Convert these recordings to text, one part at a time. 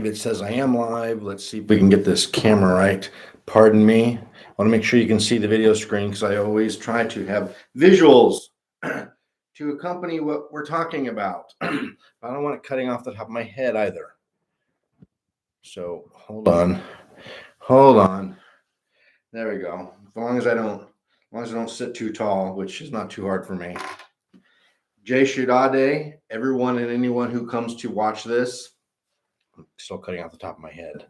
It says I am live. Let's see if we can get this camera right. Pardon me. I want to make sure you can see the video screen because I always try to have visuals to accompany what we're talking about. I don't want it cutting off the top of my head either. So hold on. There we go. As long as I don't sit too tall, which is not too hard for me. Jay Shudade, everyone and anyone who comes to watch this. I'm still cutting off the top of my head.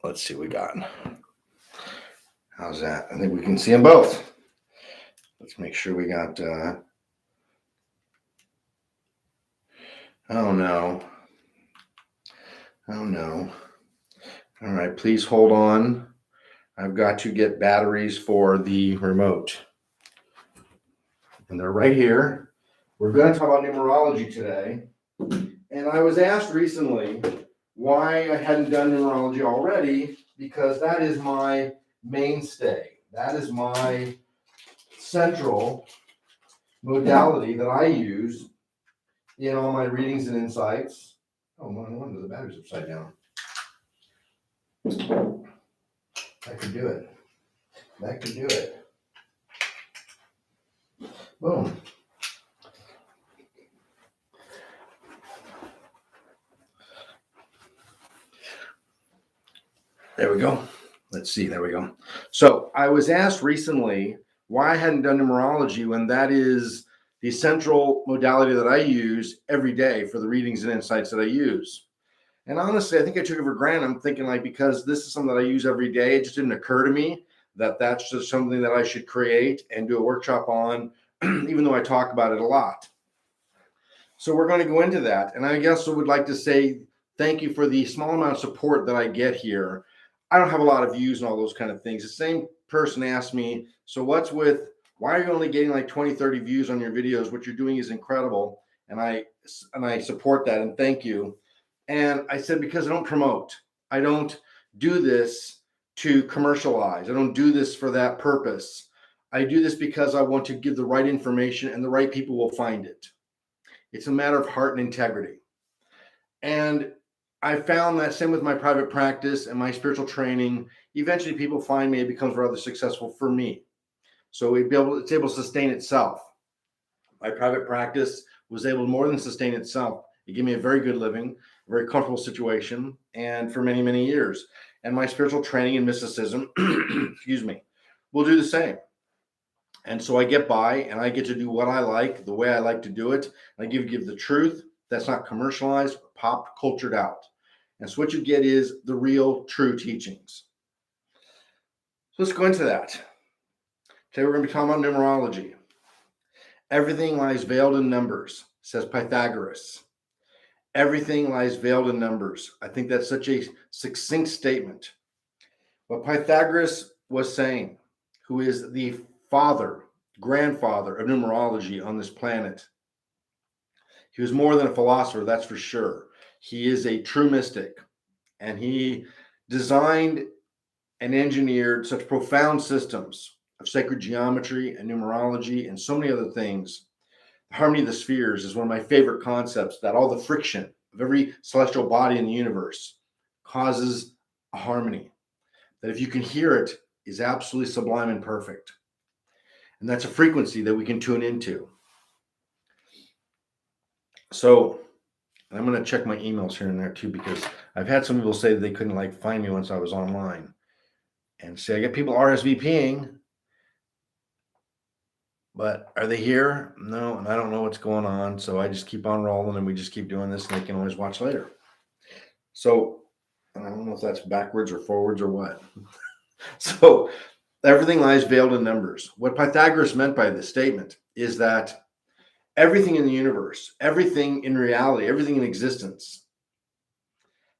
Let's see what we got. How's that? I think we can see them both. Let's make sure we got. Oh no. All right, please hold on. I've got to get batteries for the remote. And they're right here. We're going to talk about numerology today. And I was asked recently why I hadn't done numerology already, because that is my mainstay. That is my central modality that I use in all my readings and insights. Oh, no wonder the battery's upside down. That could do it. Boom. There we go. Let's see. There we go. So I was asked recently why I hadn't done numerology when that is the central modality that I use every day for the readings and insights that I use. And honestly, I think I took it for granted. I'm thinking because this is something that I use every day, it just didn't occur to me that that's just something that I should create and do a workshop on, even though I talk about it a lot. So we're going to go into that. And I guess I would like to say thank you for the small amount of support that I get here. I don't have a lot of views and all those kind of things. The same person asked me, so why are you only getting like 20, 30 views on your videos? What you're doing is incredible. And I support that and thank you. And I said, because I don't promote. I don't do this to commercialize. I don't do this for that purpose. I do this because I want to give the right information and the right people will find it. It's a matter of heart and integrity. And I found that same with my private practice and my spiritual training. Eventually people find me, it becomes rather successful for me. So it's able to sustain itself. My private practice was able to more than sustain itself. It gave me a very good living, a very comfortable situation, and for many, many years. And my spiritual training and mysticism, will do the same. And so I get by and I get to do what I like, the way I like to do it. I give the truth that's not commercialized or pop cultured out. And so what you get is the real, true teachings. So let's go into that. Today we're going to be talking about numerology. Everything lies veiled in numbers, says Pythagoras. Everything lies veiled in numbers. I think that's such a succinct statement. What Pythagoras was saying, who is the grandfather of numerology on this planet. He was more than a philosopher, that's for sure. He is a true mystic, and he designed and engineered such profound systems of sacred geometry and numerology and so many other things. The harmony of the spheres is one of my favorite concepts, that all the friction of every celestial body in the universe causes a harmony, that if you can hear it, is absolutely sublime and perfect. And that's a frequency that we can tune into. So I'm going to check my emails here and there too, because I've had some people say that they couldn't find me once I was online. And say, I get people RSVPing, but are they here? No, and I don't know what's going on. So I just keep on rolling and we just keep doing this and they can always watch later. So I don't know if that's backwards or forwards or what. So everything lies veiled in numbers. What Pythagoras meant by this statement is that everything in the universe, everything in reality, everything in existence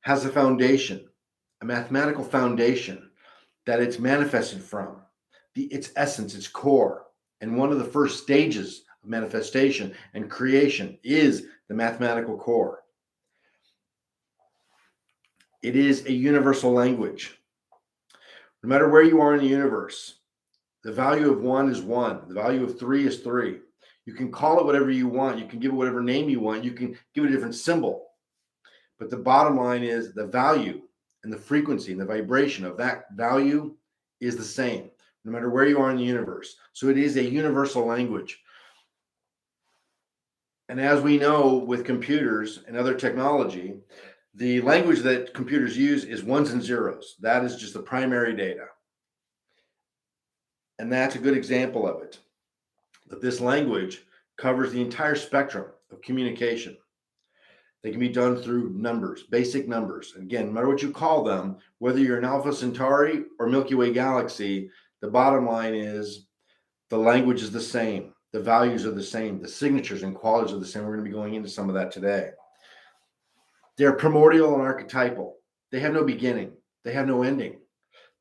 has a foundation, a mathematical foundation that it's manifested from, its essence, its core. And one of the first stages of manifestation and creation is the mathematical core. It is a universal language. No matter where you are in the universe, the value of 1 is 1. The value of 3 is 3. You can call it whatever you want. You can give it whatever name you want. You can give it a different symbol. But the bottom line is the value and the frequency and the vibration of that value is the same, no matter where you are in the universe. So it is a universal language. And as we know with computers and other technology, the language that computers use is ones and zeros. That is just the primary data. And that's a good example of it. That this language covers the entire spectrum of communication. They can be done through numbers, basic numbers. Again, no matter what you call them, whether you're an Alpha Centauri or Milky Way galaxy, the bottom line is the language is the same. The values are the same. The signatures and qualities are the same. We're going to be going into some of that today. They're primordial and archetypal. They have no beginning. They have no ending.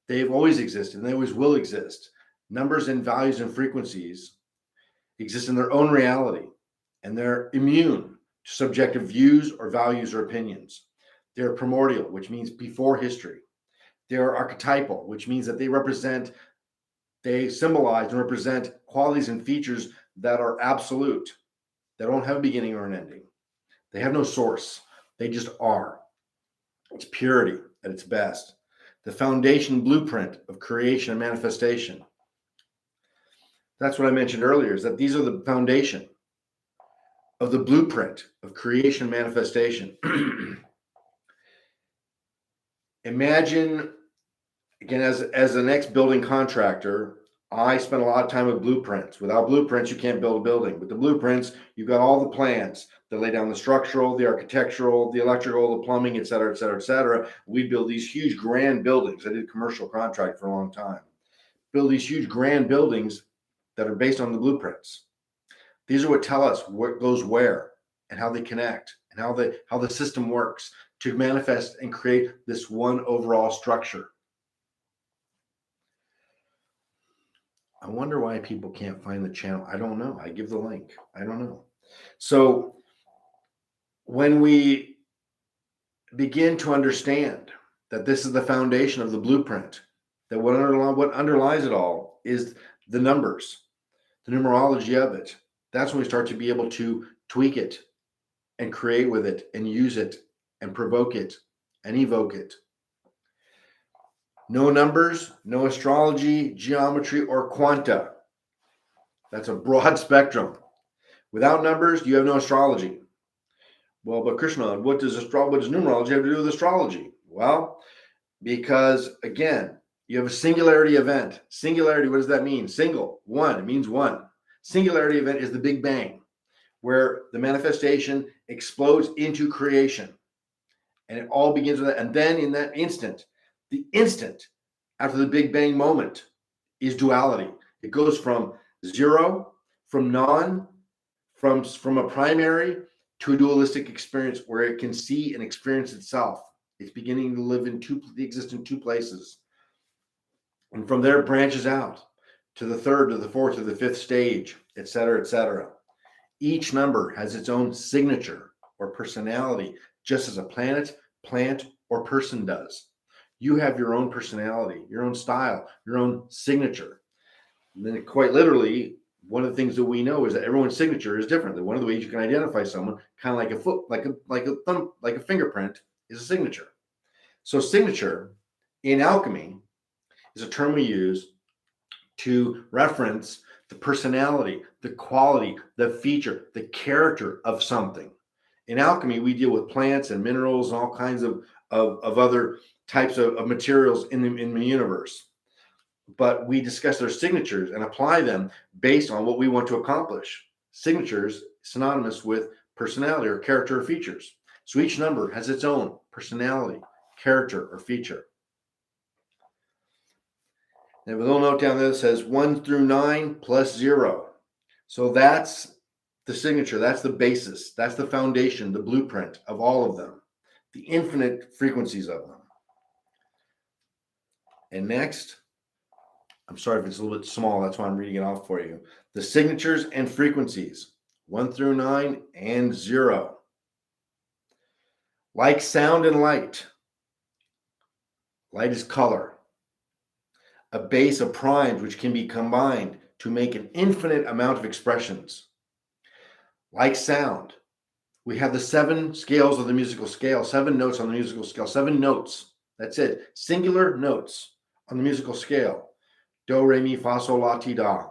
They've always existed and they always will exist. Numbers and values and frequencies exist in their own reality, and they're immune to subjective views or values or opinions. They're primordial, which means before history. They're archetypal, which means that they symbolize and represent qualities and features that are absolute. They don't have a beginning or an ending. They have no source. They just are. It's purity at its best. The foundation blueprint of creation and manifestation. That's what I mentioned earlier, is that these are the foundation of the blueprint of creation and manifestation. Imagine, again, as an ex-building contractor, I spent a lot of time with blueprints. Without blueprints, you can't build a building. With the blueprints, you've got all the plans that lay down the structural, the architectural, the electrical, the plumbing, et cetera, et cetera, et cetera. We build these huge grand buildings. I did commercial contract for a long time. Build these huge grand buildings that are based on the blueprints. These are what tell us what goes where and how they connect and how the system works to manifest and create this one overall structure. I wonder why people can't find the channel. I don't know. I give the link. I don't know. So when we begin to understand that this is the foundation of the blueprint, that what underlies it all is the numbers, the numerology of it, that's when we start to be able to tweak it and create with it and use it and provoke it and evoke it. No numbers, no astrology, geometry, or quanta. That's a broad spectrum. Without numbers, you have no astrology. Well, but Krishna, what does numerology have to do with astrology? Well, because again, you have a singularity event. Singularity, what does that mean? Single, one, it means one. Singularity event is the Big Bang, where the manifestation explodes into creation. And it all begins with that. And then in that instant, the instant after the Big Bang moment is duality. It goes from zero, from a primary to a dualistic experience where it can see and experience itself. It's beginning to exist in two places. And from there, it branches out to the third, to the fourth, to the fifth stage, et cetera, et cetera. Each number has its own signature or personality, just as a planet, plant, or person does. You have your own personality, your own style, your own signature. And then quite literally, one of the things that we know is that everyone's signature is different. That one of the ways you can identify someone, kind of like a foot, like a thumb, like a fingerprint, is a signature. So signature in alchemy is a term we use to reference the personality, the quality, the feature, the character of something. In alchemy, we deal with plants and minerals and all kinds of other types of materials in the universe. But we discuss their signatures and apply them based on what we want to accomplish. Signatures synonymous with personality or character or features. So each number has its own personality, character, or feature. And a little note down there that says 1 through 9 plus 0. So that's the signature. That's the basis. That's the foundation, the blueprint of all of them, the infinite frequencies of them. And next, I'm sorry if it's a little bit small. That's why I'm reading it off for you. The signatures and frequencies, 1 through 9 and 0. Like sound and light. Light is color. A base of primes which can be combined to make an infinite amount of expressions. Like sound, We have the 7 scales of the musical scale, 7 notes on the musical scale, 7 notes. That's it. Singular notes on the musical scale. Do, re, mi, fa, sol, la, ti, da.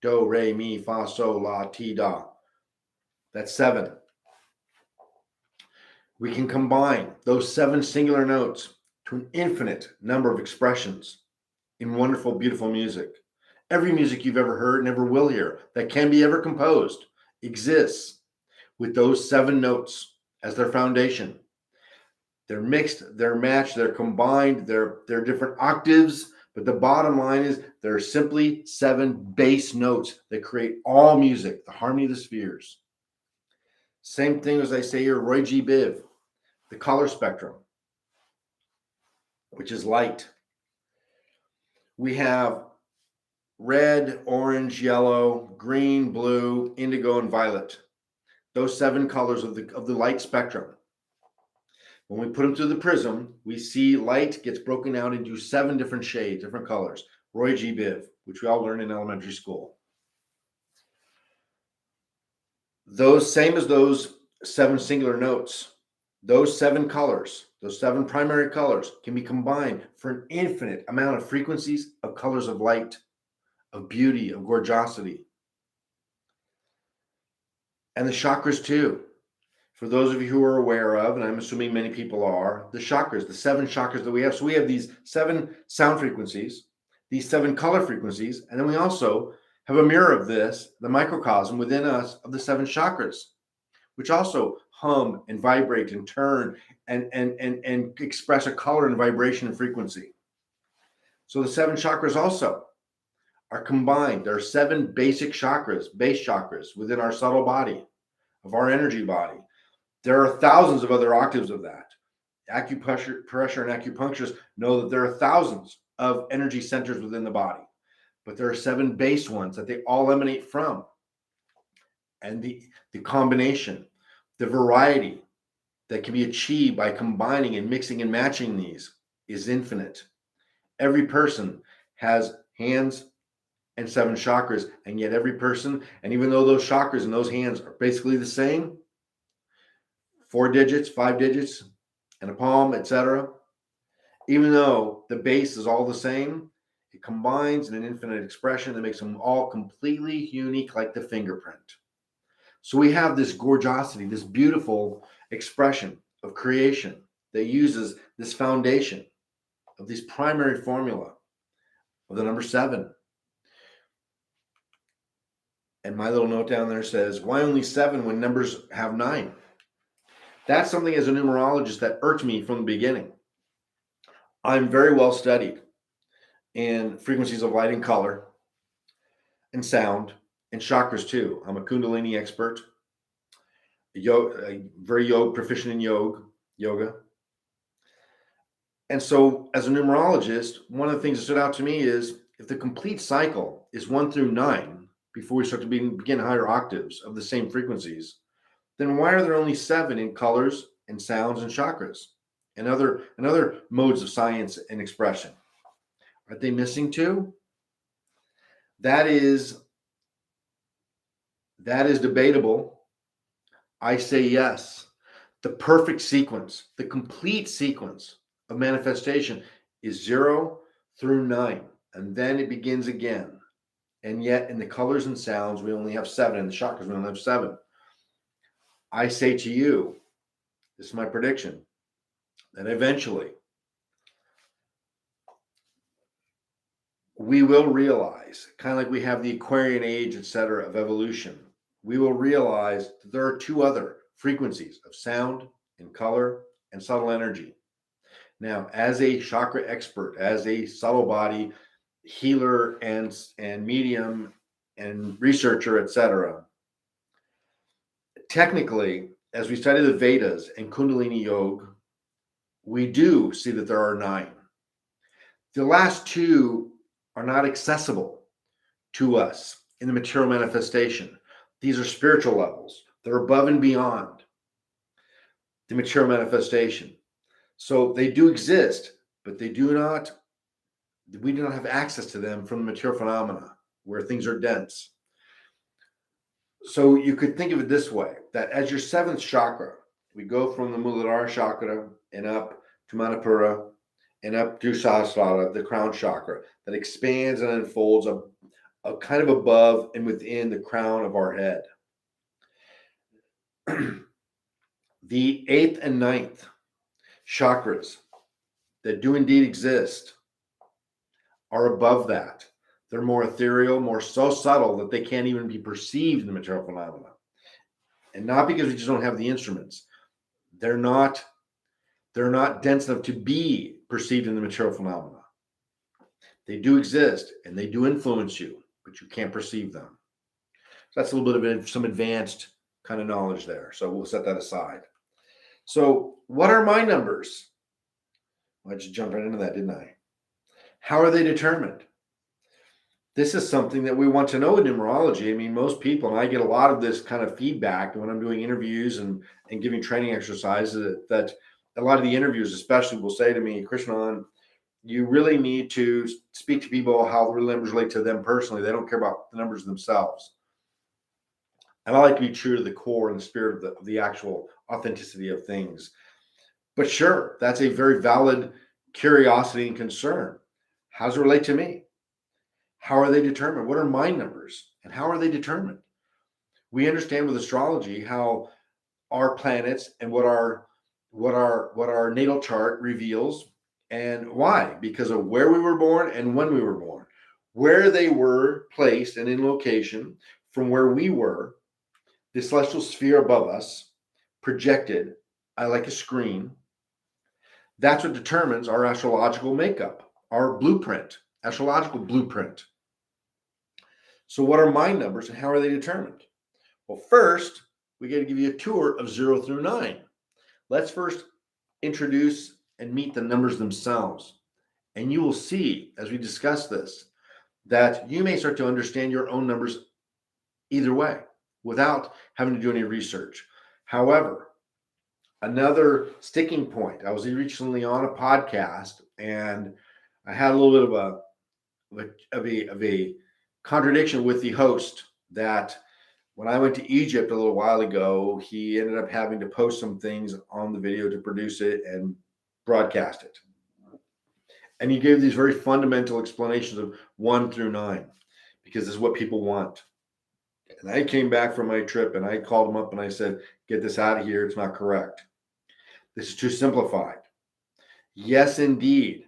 Do, re, mi, fa, sol, la, ti, da. That's 7. We can combine those 7 singular notes to an infinite number of expressions in wonderful, beautiful music. Every music you've ever heard and ever will hear that can be ever composed exists with those 7 notes as their foundation. They're mixed, they're matched, they're combined, they're different octaves, but the bottom line is there are simply 7 bass notes that create all music, the harmony of the spheres. Same thing as I say here, Roy G. Biv, the color spectrum, which is light. We have red, orange, yellow, green, blue, indigo, and violet. Those 7 colors of the light spectrum. When we put them through the prism, we see light gets broken out into 7 different shades, different colors. Roy G. Biv, which we all learned in elementary school. Those same as those 7 singular notes, those 7 colors, those 7 primary colors can be combined for an infinite amount of frequencies of colors of light, of beauty, of gorgeosity. And the chakras too. For those of you who are aware of, and I'm assuming many people are, the chakras, the 7 chakras that we have. So we have these 7 sound frequencies, these 7 color frequencies, and then we also have a mirror of this, the microcosm within us of the 7 chakras, which also hum and vibrate and turn and express a color and vibration and frequency. So the 7 chakras also are combined. There are 7 basic chakras, base chakras within our subtle body, of our energy body. There are thousands of other octaves of that. Acupressure and acupuncturists know that there are thousands of energy centers within the body, but there are 7 base ones that they all emanate from. And the combination, the variety that can be achieved by combining and mixing and matching these is infinite. Every person has hands and 7 chakras, and yet every person, and even though those chakras and those hands are basically the same, 4 digits, 5 digits, and a palm, etc. Even though the base is all the same, it combines in an infinite expression that makes them all completely unique, like the fingerprint. So we have this gorgeosity, this beautiful expression of creation that uses this foundation of this primary formula of the number 7. And my little note down there says, why only 7 when numbers have 9? That's something as a numerologist that irked me from the beginning. I'm very well studied in frequencies of light and color and sound and chakras too. I'm a Kundalini expert, very proficient in yoga. And so as a numerologist, one of the things that stood out to me is if the complete cycle is 1 through 9, before we start to begin higher octaves of the same frequencies, then why are there only 7 in colors and sounds and chakras and other modes of science and expression? Are they missing 2? That is debatable. I say yes. The perfect sequence, the complete sequence of manifestation is 0 through 9, and then it begins again. And yet in the colors and sounds, we only have 7. In the chakras, we only have 7. I say to you, this is my prediction, that eventually we will realize, kind of like we have the Aquarian age, etc., of evolution, we will realize that there are 2 other frequencies of sound and color and subtle energy. Now, as a chakra expert, as a subtle body healer and medium and researcher, etc., technically, as we study the Vedas and Kundalini Yoga, we do see that there are 9. The last 2 are not accessible to us in the material manifestation. These are spiritual levels. They're above and beyond the material manifestation. So they do exist, but we do not have access to them from the material phenomena where things are dense. So you could think of it this way, that as your seventh chakra, we go from the Muladhara chakra and up to Manipura and up to Sahasrara, the crown chakra, that expands and unfolds a kind of above and within the crown of our head. The eighth and ninth chakras that do indeed exist are above that. They're more ethereal, more so subtle that they can't even be perceived in the material phenomena. And not because we just don't have the instruments. They're not dense enough to be perceived in the material phenomena. They do exist and they do influence you, but you can't perceive them. So that's a little bit of some advanced kind of knowledge there. So we'll set that aside. So what are my numbers? I just jumped right into that, didn't I? How are they determined? This is something that we want to know in numerology. I mean, most people, and I get a lot of this kind of feedback when I'm doing interviews and giving training exercises, that a lot of the interviews especially will say to me, Krishnan, you really need to speak to people how the numbers relate to them personally. They don't care about the numbers themselves. And I like to be true to the core and the spirit of the actual authenticity of things. But sure, that's a very valid curiosity and concern. How does it relate to me? How are they determined? What are my numbers and how are they determined? We understand with astrology how our planets and what our natal chart reveals and why, because of where we were born and when we were born, where they were placed and in location from where we were, the celestial sphere above us, projected, like a screen. That's what determines our astrological makeup, our blueprint, astrological blueprint. So what are my numbers and how are they determined? Well, first, we got to give you a tour of 0 through 9. Let's first introduce and meet the numbers themselves. And you will see, as we discuss this, that you may start to understand your own numbers either way without having to do any research. However, another sticking point, I was recently on a podcast and I had a little bit of a contradiction with the host, that when I went to Egypt a little while ago, he ended up having to post some things on the video to produce it and broadcast it. And he gave these very fundamental explanations of 1 through 9, because this is what people want. And I came back from my trip and I called him up and I said, get this out of here. It's not correct. This is too simplified. Yes, indeed.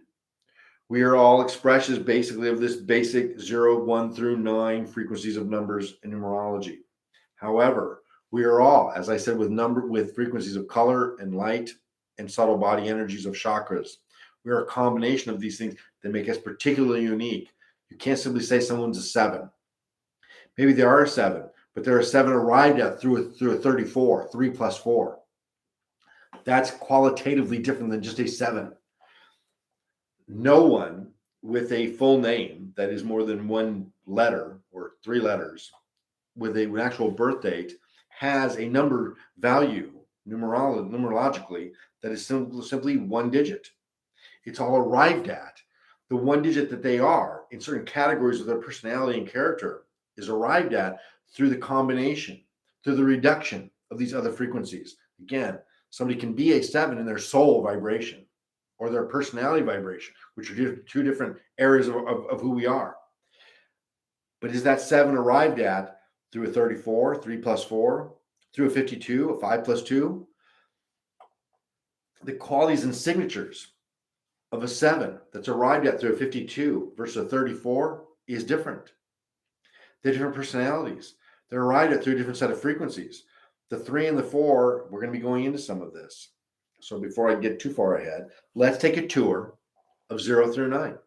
We are all expressions basically of this basic 0, 1 through 9 frequencies of numbers in numerology. However, we are all, as I said, with frequencies of color and light and subtle body energies of chakras. We are a combination of these things that make us particularly unique. You can't simply say someone's a 7. Maybe they are a 7, but they're a 7 arrived at through a 34, 3 plus 4. That's qualitatively different than just a 7. No one with a full name that is more than one letter or 3 letters with an actual birth date has a number value numerologically that is simply one digit. It's all arrived at. The one digit that they are in certain categories of their personality and character is arrived at through the combination, through the reduction of these other frequencies. Again, somebody can be a 7 in their soul vibration or their personality vibration, which are two different areas of who we are. But is that 7 arrived at through a 34, 3 plus 4, through a 52, a 5 plus 2? The qualities and signatures of a 7 that's arrived at through a 52 versus a 34 is different. They're different personalities. They're arrived at through a different set of frequencies. The 3 and the 4, we're going to be going into some of this. So before I get too far ahead, let's take a tour of 0 through 9.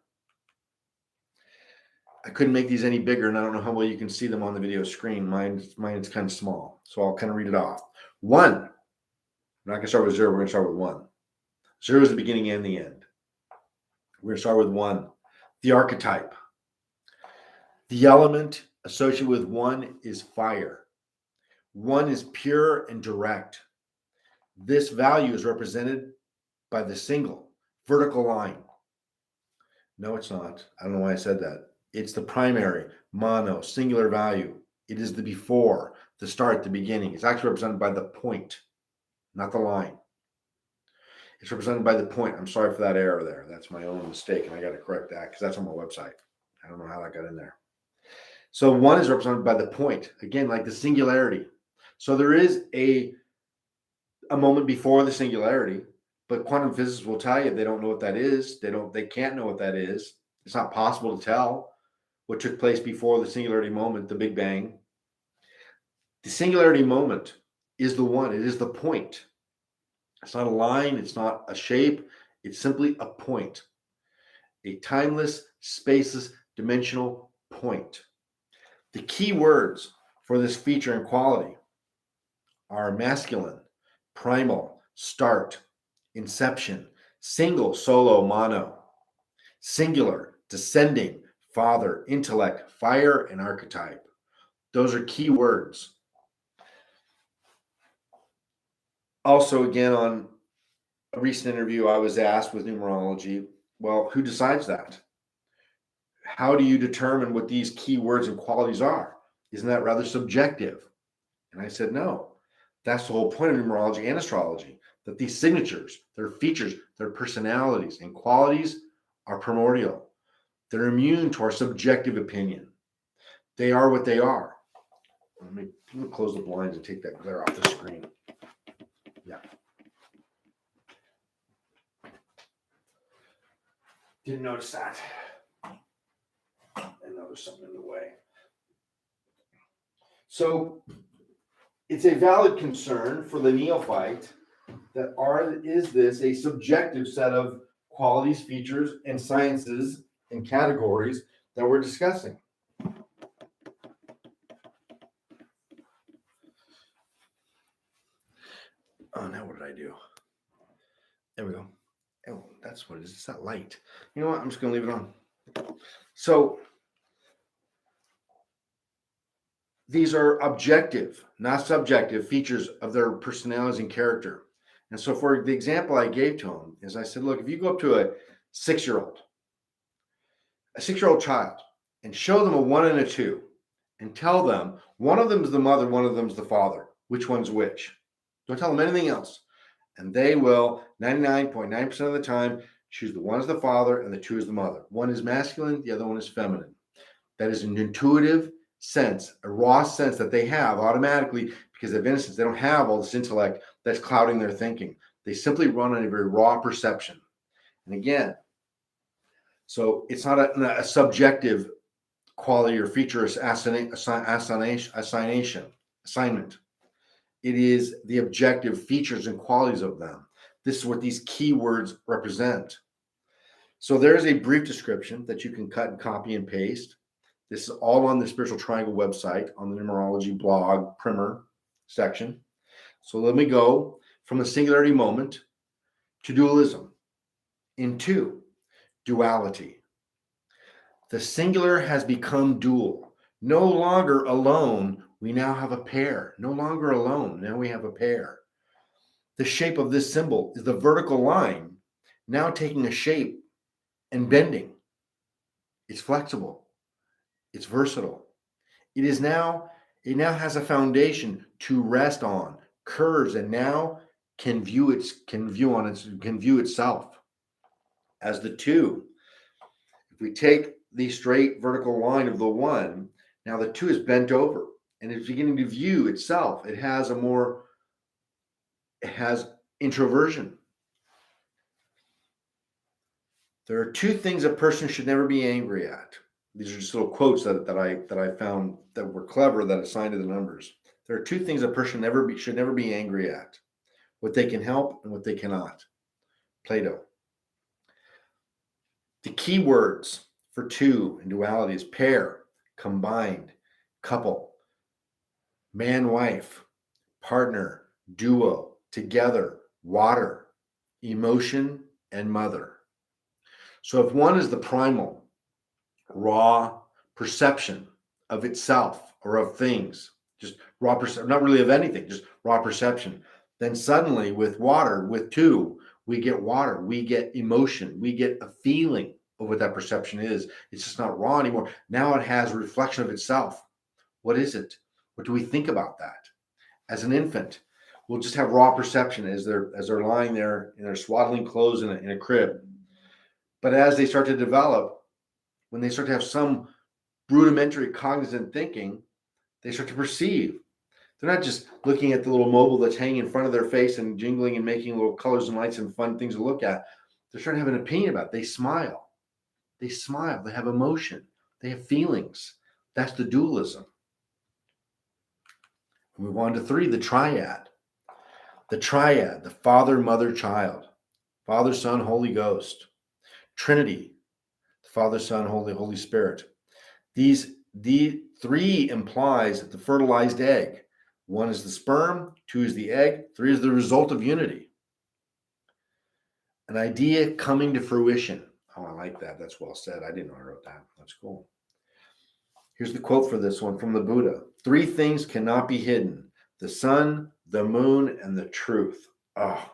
I couldn't make these any bigger, and I don't know how well you can see them on the video screen. Mine's kind of small, so I'll kind of read it off. 1. We're not going to start with 0. We're going to start with 1. 0 is the beginning and the end. We're going to start with 1. The archetype. The element associated with 1 is fire. 1 is pure and direct. This value is represented by the single vertical line. No, it's not. I don't know why I said that. It's the primary, mono, singular value. It is the before, the start, the beginning. It's actually represented by the point, not the line. It's represented by the point. I'm sorry for that error there. That's my own mistake, and I got to correct that because that's on my website. I don't know how that got in there. So 1 is represented by the point, again, like the singularity. So there is a moment before the singularity, but quantum physicists will tell you they don't know what that is. They can't know what that is. It's not possible to tell what took place before the singularity moment, the Big Bang. The singularity moment is the 1. It is the point. It's not a line. It's not a shape. It's simply a point, a timeless, spaceless, dimensional point. The key words for this feature and quality are masculine, primal, start, inception, single, solo, mono, singular, descending, father, intellect, fire, and archetype. Those are key words. Also, again, on a recent interview, I was asked with numerology, well, who decides that? How do you determine what these key words and qualities are? Isn't that rather subjective? And I said, no, that's the whole point of numerology and astrology, that these signatures, their features, their personalities and qualities are primordial. They're immune to our subjective opinion. They are what they are. Let me close the blinds and take that glare off the screen. Yeah. Didn't notice that. And there was something in the way. So it's a valid concern for the neophyte that is this a subjective set of qualities, features, and sciences and categories that we're discussing. Oh, now what did I do? There we go. Oh, that's what it is. It's that light. You know what? I'm just going to leave it on. So these are objective, not subjective features of their personalities and character. And so for the example I gave to him is I said, look, if you go up to a 6-year-old child and show them a 1 and a 2 and tell them one of them is the mother, one of them is the father, which one's which? Don't tell them anything else. And they will 99.9% of the time choose the 1 as the father and the 2 as the mother. One is masculine, the other one is feminine. That is an intuitive sense, a raw sense that they have automatically because of innocence. They don't have all this intellect that's clouding their thinking. They simply run on a very raw perception. And again, so it's not a subjective quality or feature assignment. It is the objective features and qualities of them. This is what these keywords represent. So there's a brief description that you can cut and copy and paste. This is all on the Spiritual Triangle website on the Numerology blog primer section. So let me go from the singularity moment to dualism. In 2, duality. The singular has become dual. No longer alone, we now have a pair. No longer alone, now we have a pair. The shape of this symbol is the vertical line now taking a shape and bending. It's flexible. It's versatile. It now has a foundation to rest on, curves, and now can view itself as the 2. If we take the straight vertical line of the 1, now the 2 is bent over and it's beginning to view itself. It has introversion. There are 2 things a person should never be angry at. These are just little quotes that I found that were clever that assigned to the numbers. There are 2 things a person should never be angry at: what they can help and what they cannot. Plato. The key words for 2 in duality is pair, combined, couple, man, wife, partner, duo, together, water, emotion, and mother. So if 1 is the primal, raw perception of itself or of things, just raw perception, not really of anything, just raw perception, then suddenly with water, with 2, we get water, we get emotion, we get a feeling of what that perception is. It's just not raw anymore. Now it has a reflection of itself. What is it? What do we think about that? As an infant, we'll just have raw perception as they're lying there in their swaddling clothes in a crib. But as they start to develop, when they start to have some rudimentary cognizant thinking, they start to perceive. They're not just looking at the little mobile that's hanging in front of their face and jingling and making little colors and lights and fun things to look at. They're starting to have an opinion about it. They smile. They smile. They have emotion. They have feelings. That's the dualism. We move on to 3, the triad. The triad, the Father, Mother, Child. Father, Son, Holy Ghost. Trinity, the Father, Son, Holy Spirit. The 3 implies the fertilized egg. 1 is the sperm, 2 is the egg, 3 is the result of unity. An idea coming to fruition. Oh, I like that. That's well said. I didn't know I wrote that. That's cool. Here's the quote for this one from the Buddha. 3 things cannot be hidden: the sun, the moon, and the truth. Oh,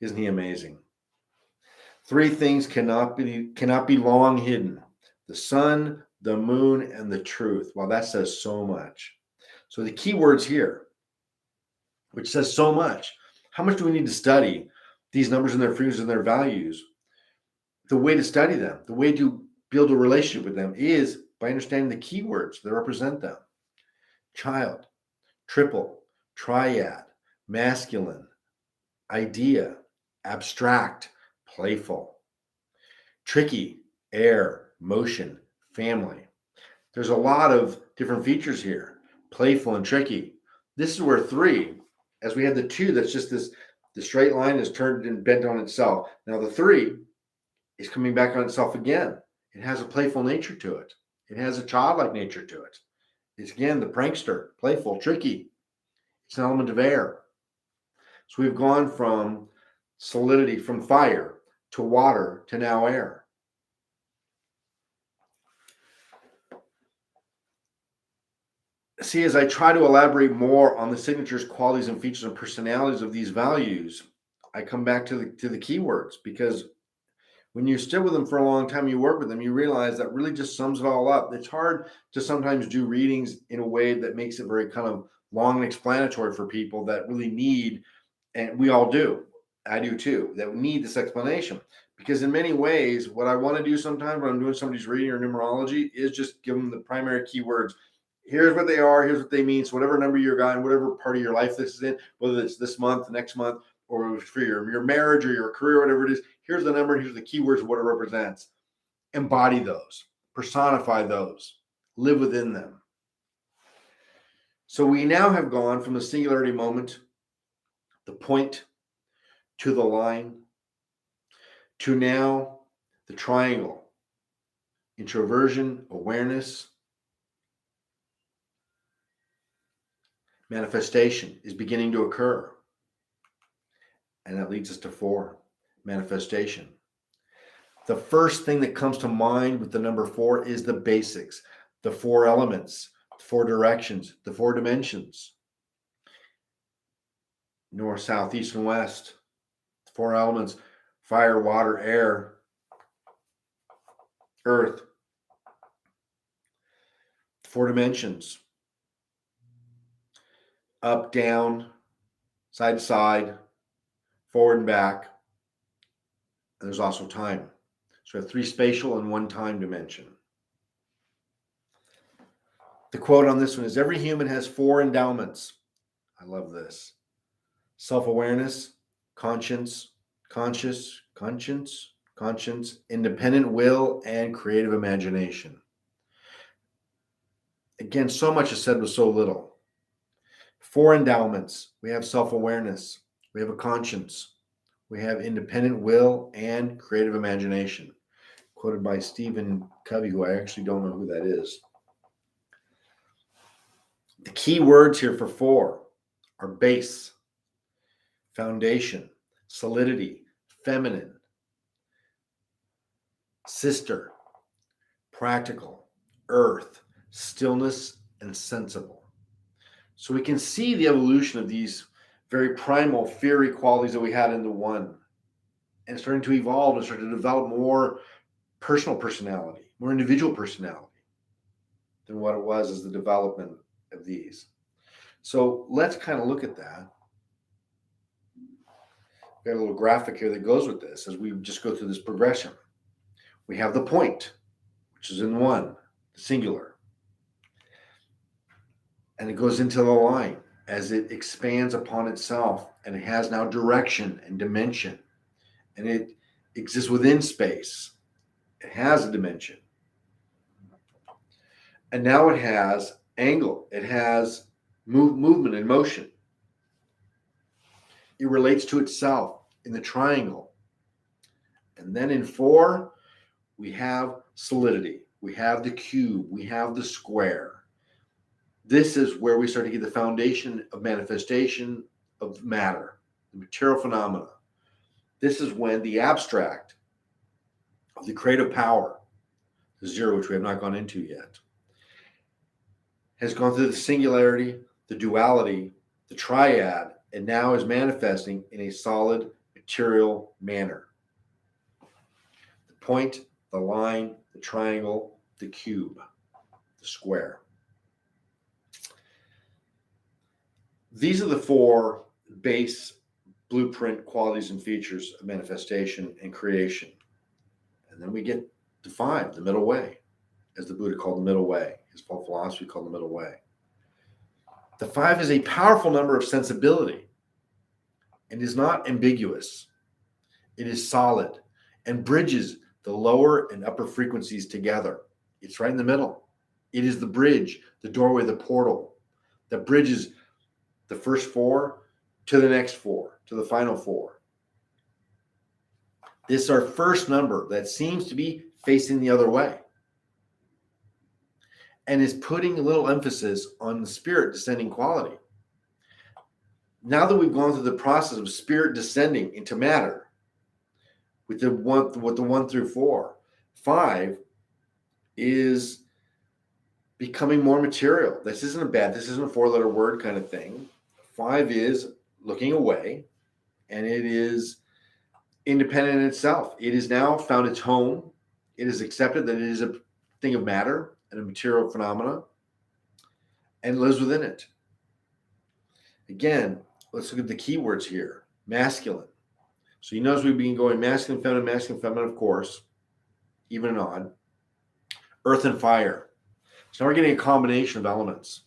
isn't he amazing? 3 things cannot be long hidden: the sun, the moon, and the truth. Well, that says so much. So the key words here, which says so much. How much do we need to study these numbers and their frequencies and their values? The way to study them, the way to build a relationship with them is by understanding the key words that represent them. Child, triple, triad, masculine, idea, abstract, playful, tricky, air, motion, family. There's a lot of different features here, playful and tricky. This is where 3, as we had the 2, that's just the straight line is turned and bent on itself. Now the 3 is coming back on itself again. It has a playful nature to it. It has a childlike nature to it. It's again the prankster, playful, tricky. It's an element of air. So we've gone from solidity, from fire to water to now air. See, as I try to elaborate more on the signatures, qualities, and features and personalities of these values, I come back to the keywords, because when you stick with them for a long time, you work with them, you realize that really just sums it all up. It's hard to sometimes do readings in a way that makes it very kind of long and explanatory for people that really need, and we all do, I do too, that we need this explanation. Because in many ways, what I want to do sometimes when I'm doing somebody's reading or numerology is just give them the primary keywords. Here's what they are, here's what they mean. So whatever number you're in, whatever part of your life this is in, whether it's this month, next month, or for your marriage or your career, whatever it is, here's the number and here's the keywords of what it represents. Embody those, personify those, live within them. So we now have gone from the singularity moment, the point, to the line, to now the triangle. Introversion, awareness, manifestation is beginning to occur. And that leads us to 4, manifestation. The first thing that comes to mind with the number 4 is the basics, the 4 elements, the 4 directions, the 4 dimensions. North, south, east, and west. 4 elements: fire, water, air, earth. 4 dimensions: up, down, side to side, forward and back. And there's also time. So we have 3 spatial and 1 time dimension. The quote on this one is, every human has 4 endowments. I love this. Self-awareness, conscience, independent will, and creative imagination. Again, so much is said with so little. 4 endowments. We have self-awareness. We have a conscience. We have independent will and creative imagination. Quoted by Stephen Covey, who I actually don't know who that is. The key words here for 4 are base, foundation, solidity, feminine, sister, practical, earth, stillness, and sensible. So we can see the evolution of these very primal, fiery qualities that we had into 1, and starting to evolve and start to develop more personal personality, more individual personality than what it was as the development of these. So let's kind of look at that. We got a little graphic here that goes with this as we just go through this progression. We have the point, which is in one, the singular. And it goes into the line as it expands upon itself, and it has now direction and dimension, and it exists within space. It has a dimension. And now it has angle. It has movement and motion. It relates to itself in the triangle. And then in 4, we have solidity. We have the cube. We have the square. This is where we start to get the foundation of manifestation of matter, the material phenomena. This is when the abstract of the creative power, the 0, which we have not gone into yet, has gone through the singularity, the duality, the triad, and now is manifesting in a solid material manner. The point, the line, the triangle, the cube, the square. These are the 4 base blueprint qualities and features of manifestation and creation. And then we get to 5, the middle way, as the Buddha called the middle way. His whole philosophy called the middle way. The 5 is a powerful number of sensibility and is not ambiguous. It is solid and bridges the lower and upper frequencies together. It's right in the middle. It is the bridge, the doorway, the portal that bridges the first 4 to the next 4, to the final 4. This is our first number that seems to be facing the other way and is putting a little emphasis on the spirit descending quality. Now that we've gone through the process of spirit descending into matter with the 1 through 4, 5 is becoming more material. This isn't this isn't a 4-letter word kind of thing. 5 is looking away, and it is independent in itself. It has now found its home. It is accepted that it is a thing of matter and a material phenomena, and lives within it. Again, let's look at the keywords here. Masculine. So you notice we've been going masculine, feminine, of course, even and odd. Earth and fire. So now we're getting a combination of elements.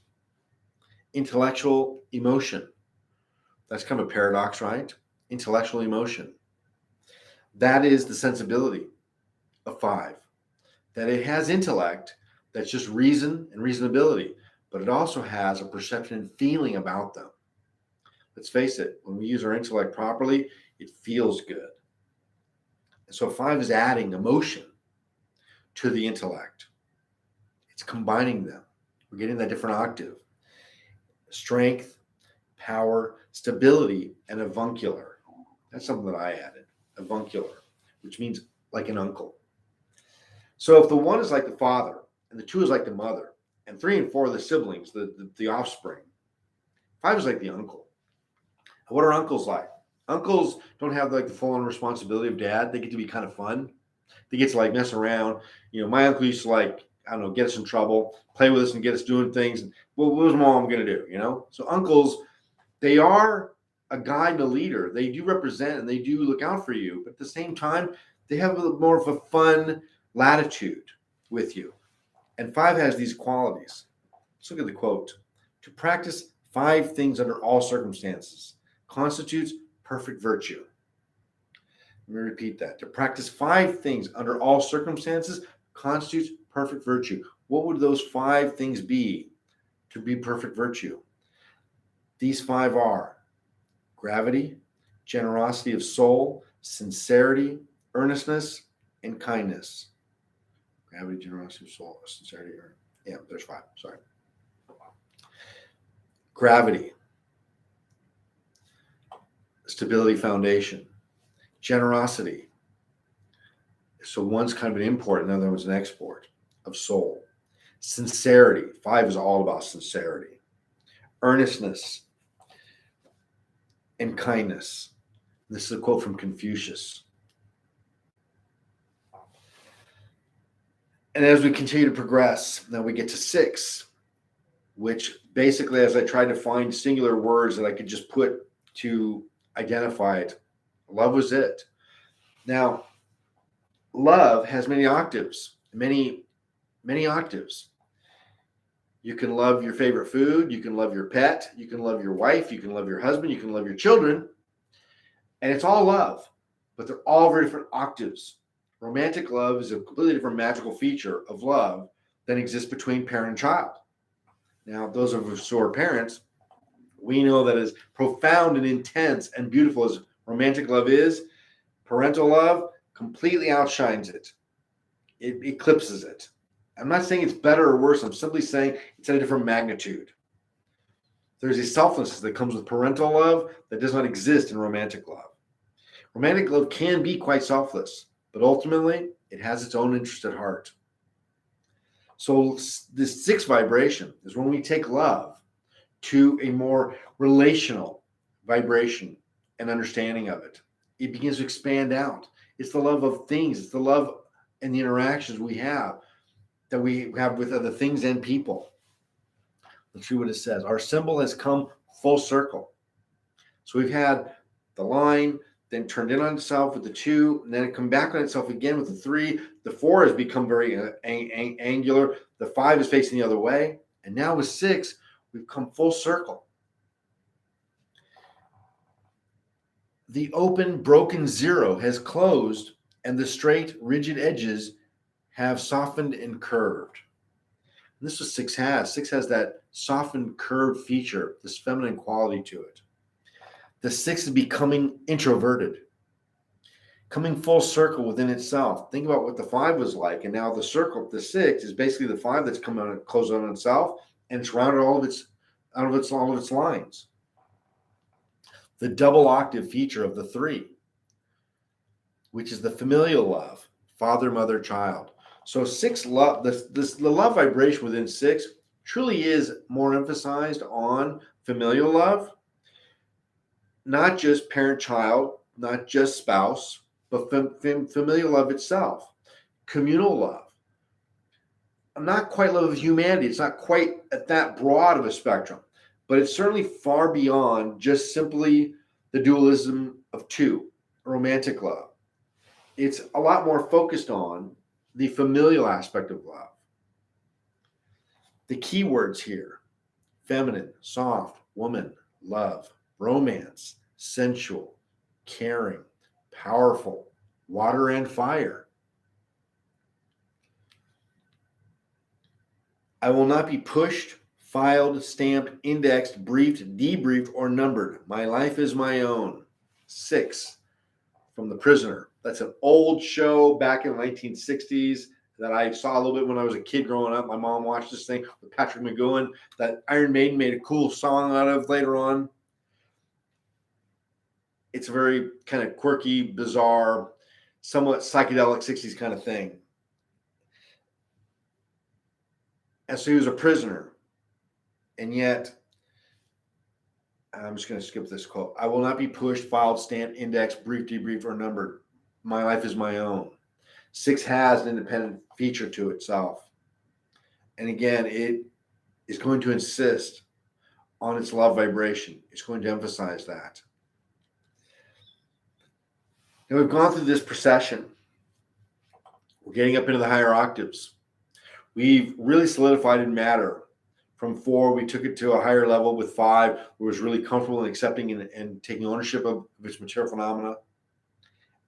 Intellectual emotion. That's kind of a paradox, right? Intellectual emotion. That is the sensibility of 5. That it has intellect, that's just reason and reasonability, but it also has a perception and feeling about them. Let's face it, when we use our intellect properly, it feels good. And so 5 is adding emotion to the intellect. It's combining them. We're getting that different octave. Strength, power, stability, and avuncular. That's something that I added, avuncular, which means like an uncle. So if the 1 is like the father, and the 2 is like the mother, and 3 and 4 are the siblings, the offspring, 5 is like the uncle. And what are uncles like? Uncles don't have like the full-on responsibility of dad. They get to be kind of fun. They get to like mess around. You know, my uncle used to like, I don't know, get us in trouble, play with us and get us doing things. Well, what was mom going to do, you know? So uncles, they are a guide and a leader. They do represent and they do look out for you. But at the same time, they have a little more of a fun latitude with you. And 5 has these qualities. Let's look at the quote. To practice 5 things under all circumstances constitutes perfect virtue. Let me repeat that. To practice 5 things under all circumstances constitutes perfect virtue. What would those 5 things be to be perfect virtue? These 5 are gravity, generosity of soul, sincerity, earnestness, and kindness. Gravity, generosity of soul, sincerity, there's 5. Sorry. Gravity, stability, foundation. Generosity. So one's kind of an import, and the other one's an export of soul. Sincerity. 5 is all about sincerity. Earnestness and kindness. This is a quote from Confucius. And as we continue to progress, now we get to 6, which basically, as I tried to find singular words that I could just put to identify it, love was it. Now, love has many octaves, many octaves. You can love your favorite food, you can love your pet, you can love your wife, you can love your husband, you can love your children, and it's all love, but they're all very different octaves. Romantic love is a completely different magical feature of love than exists between parent and child. Now, those of us who are parents, we know that as profound and intense and beautiful as romantic love is, parental love completely outshines it. It eclipses it. I'm not saying it's better or worse. I'm simply saying it's at a different magnitude. There's a selflessness that comes with parental love that does not exist in romantic love. Romantic love can be quite selfless, but ultimately it has its own interest at heart. So this sixth vibration is when we take love to a more relational vibration and understanding of it. It begins to expand out. It's the love of things. It's the love and the interactions we have that we have with other things and people. Let's see what it says. Our symbol has come full circle. So we've had the line, then turned in on itself with the 2, and then it come back on itself again with the 3. The 4 has become very angular. The 5 is facing the other way. And now with 6, we've come full circle. The open, broken 0 has closed, and the straight, rigid edges have softened and curved. And this is what 6 has. 6 has that softened, curved feature, this feminine quality to it. The 6 is becoming introverted, coming full circle within itself. Think about what the 5 was like, and now the circle, the 6 is basically the 5 that's come on, closed on itself, and it's rounded all of its lines. The double octave feature of the 3, which is the familial love, father, mother, child. So 6 love, the love vibration within 6 truly is more emphasized on familial love, not just parent-child, not just spouse, but familial love itself, communal love. Not quite love of humanity. It's not quite at that broad of a spectrum, but it's certainly far beyond just simply the dualism of 2, romantic love. It's a lot more focused on the familial aspect of love. The key words here: feminine, soft, woman, love, romance, sensual, caring, powerful, water and fire. I will not be pushed, filed, stamped, indexed, briefed, debriefed, or numbered. My life is my own. 6, from The Prisoner. That's an old show back in the 1960s that I saw a little bit when I was a kid growing up. My mom watched this thing with Patrick McGowan that Iron Maiden made a cool song out of later on. It's a very kind of quirky, bizarre, somewhat psychedelic 60s kind of thing. And so he was a prisoner. And yet, I'm just going to skip this quote. I will not be pushed, filed, stamped, indexed, briefed, debriefed, or numbered. My life is my own. 6 has an independent feature to itself. And again, it is going to insist on its love vibration. It's going to emphasize that. Now we've gone through this procession. We're getting up into the higher octaves. We've really solidified in matter. From 4, we took it to a higher level with 5, where it was really comfortable in accepting and taking ownership of its material phenomena.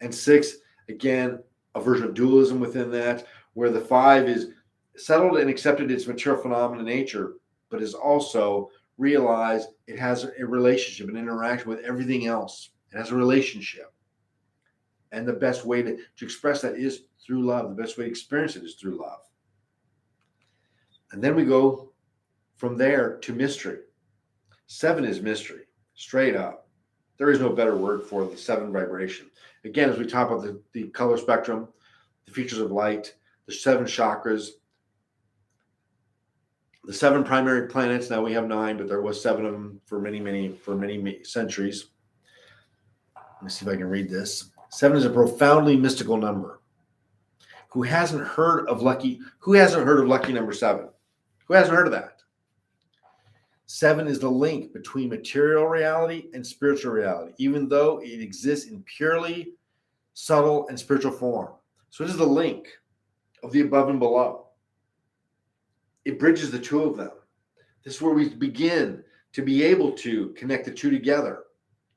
And 6, again, a version of dualism within that, where the 5 is settled and accepted its material phenomena nature, but is also realized it has a relationship, an interaction with everything else. It has a relationship. And the best way to express that is through love. The best way to experience it is through love. And then we go from there to mystery. 7 is mystery, straight up. There is no better word for the 7 vibration. Again, as we talk about the color spectrum, the features of light, the 7 chakras, the 7 primary planets. Now we have 9, but there was 7 of them for many centuries. Let me see if I can read this. 7 is a profoundly mystical number. Who hasn't heard of lucky number 7? Who hasn't heard of that? 7 is the link between material reality and spiritual reality, even though it exists in purely subtle and spiritual form. So it is the link of the above and below. It bridges the two of them. This is where we begin to be able to connect the two together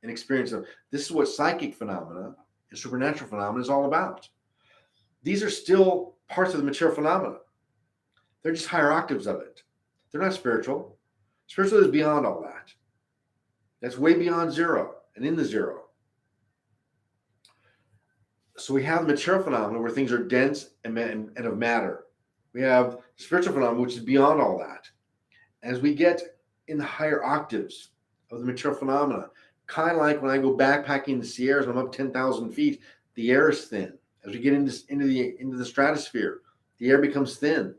and experience them. This is what psychic phenomena and supernatural phenomena is all about. These are still parts of the material phenomena. They're just higher octaves of it. They're not spiritual. Spiritual is beyond all that. That's way beyond zero and in the zero. So we have material phenomena where things are dense and of matter. We have spiritual phenomena, which is beyond all that. As we get in the higher octaves of the material phenomena, kind of like when I go backpacking in the Sierras, I'm up 10,000 feet, the air is thin. As we get into the stratosphere, the air becomes thin.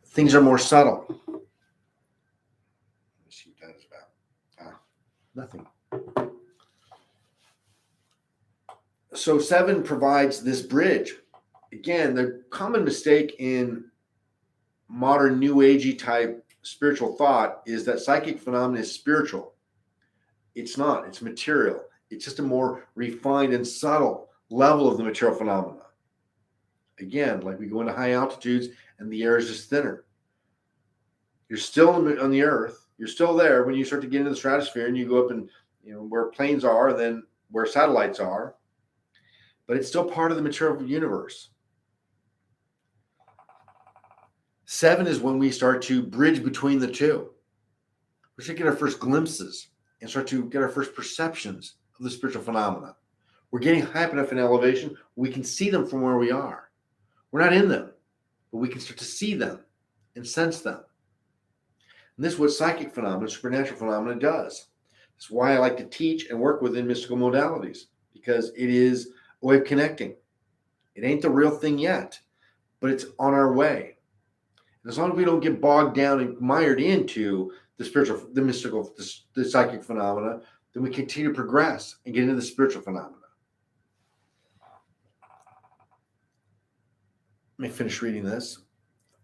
Things are more subtle. Let me see what that is about. Nothing. So 7 provides this bridge. Again, the common mistake in modern New Agey type spiritual thought is that psychic phenomena is spiritual. It's not. It's material. It's just a more refined and subtle level of the material phenomena. Again, like we go into high altitudes and the air is just thinner. You're still on the earth. You're still there when you start to get into the stratosphere and you go up and, where planes are, then where satellites are. But it's still part of the material universe. 7 is when we start to bridge between the two. We start to get our first glimpses and start to get our first perceptions of the spiritual phenomena. We're getting high enough in elevation, we can see them from where we are. We're not in them, but we can start to see them and sense them. And this is what psychic phenomena, supernatural phenomena does. That's why I like to teach and work within mystical modalities, because it is a way of connecting. It ain't the real thing yet, but it's on our way. And as long as we don't get bogged down and mired into the spiritual, the mystical, the psychic phenomena, then we continue to progress and get into the spiritual phenomena. Let me finish reading this.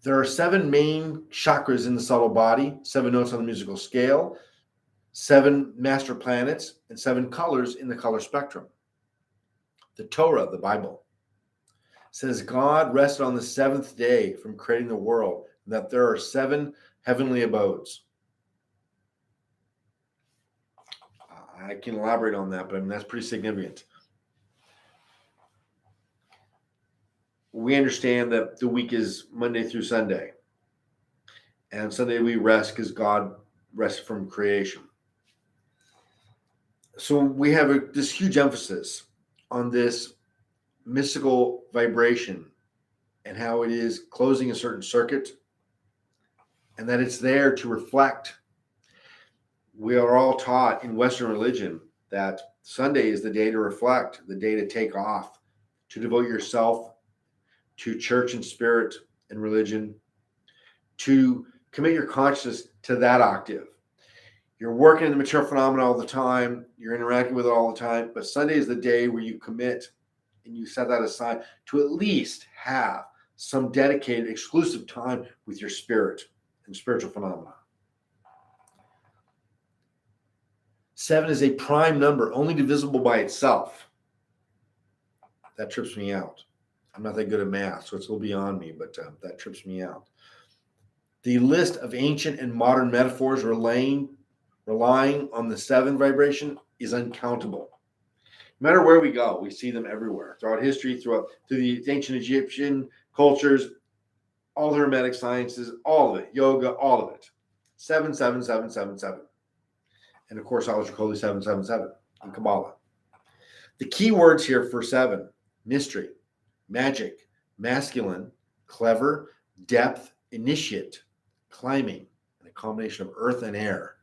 There are 7 main chakras in the subtle body, 7 notes on the musical scale, 7 master planets, and 7 colors in the color spectrum. The Torah, the Bible, says God rested on the 7th day from creating the world, and that there are 7 heavenly abodes. I can elaborate on that, but that's pretty significant. We understand that the week is Monday through Sunday. And Sunday we rest because God rested from creation. So we have this huge emphasis on this mystical vibration and how it is closing a certain circuit and that it's there to reflect. We are all taught in Western religion that Sunday is the day to reflect, the day to take off, to devote yourself to church and spirit and religion, to commit your consciousness to that octave. You're working in the material phenomena all the time, you're interacting with it all the time, but Sunday is the day where you commit and you set that aside to at least have some dedicated, exclusive time with your spirit and spiritual phenomena. 7 is a prime number, only divisible by itself. That trips me out. I'm not that good at math, so it's a little beyond me, but that trips me out. The list of ancient and modern metaphors relying on the 7 vibration is uncountable. No matter where we go, we see them everywhere. Throughout history, through the ancient Egyptian cultures, all the Hermetic sciences, all of it, yoga, all of it. 7, 7, 7, 7, 7. And of course, astrology 777 in Kabbalah. The key words here for 7, mystery, magic, masculine, clever, depth, initiate, climbing, and a combination of earth and air.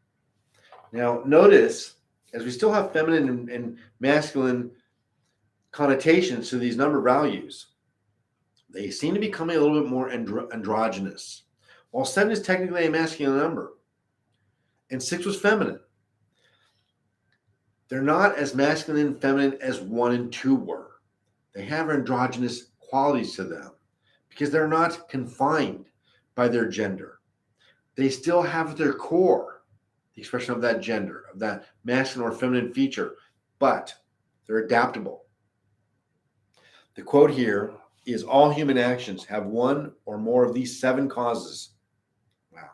Now, notice, as we still have feminine and masculine connotations to these number values, they seem to be becoming a little bit more androgynous. While 7 is technically a masculine number, and 6 was feminine, they're not as masculine and feminine as 1 and 2 were. They have androgynous qualities to them because they're not confined by their gender. they still have at their core the expression of that gender, of that masculine or feminine feature, but they're adaptable. The quote here is all human actions have one or more of these 7 causes. Wow.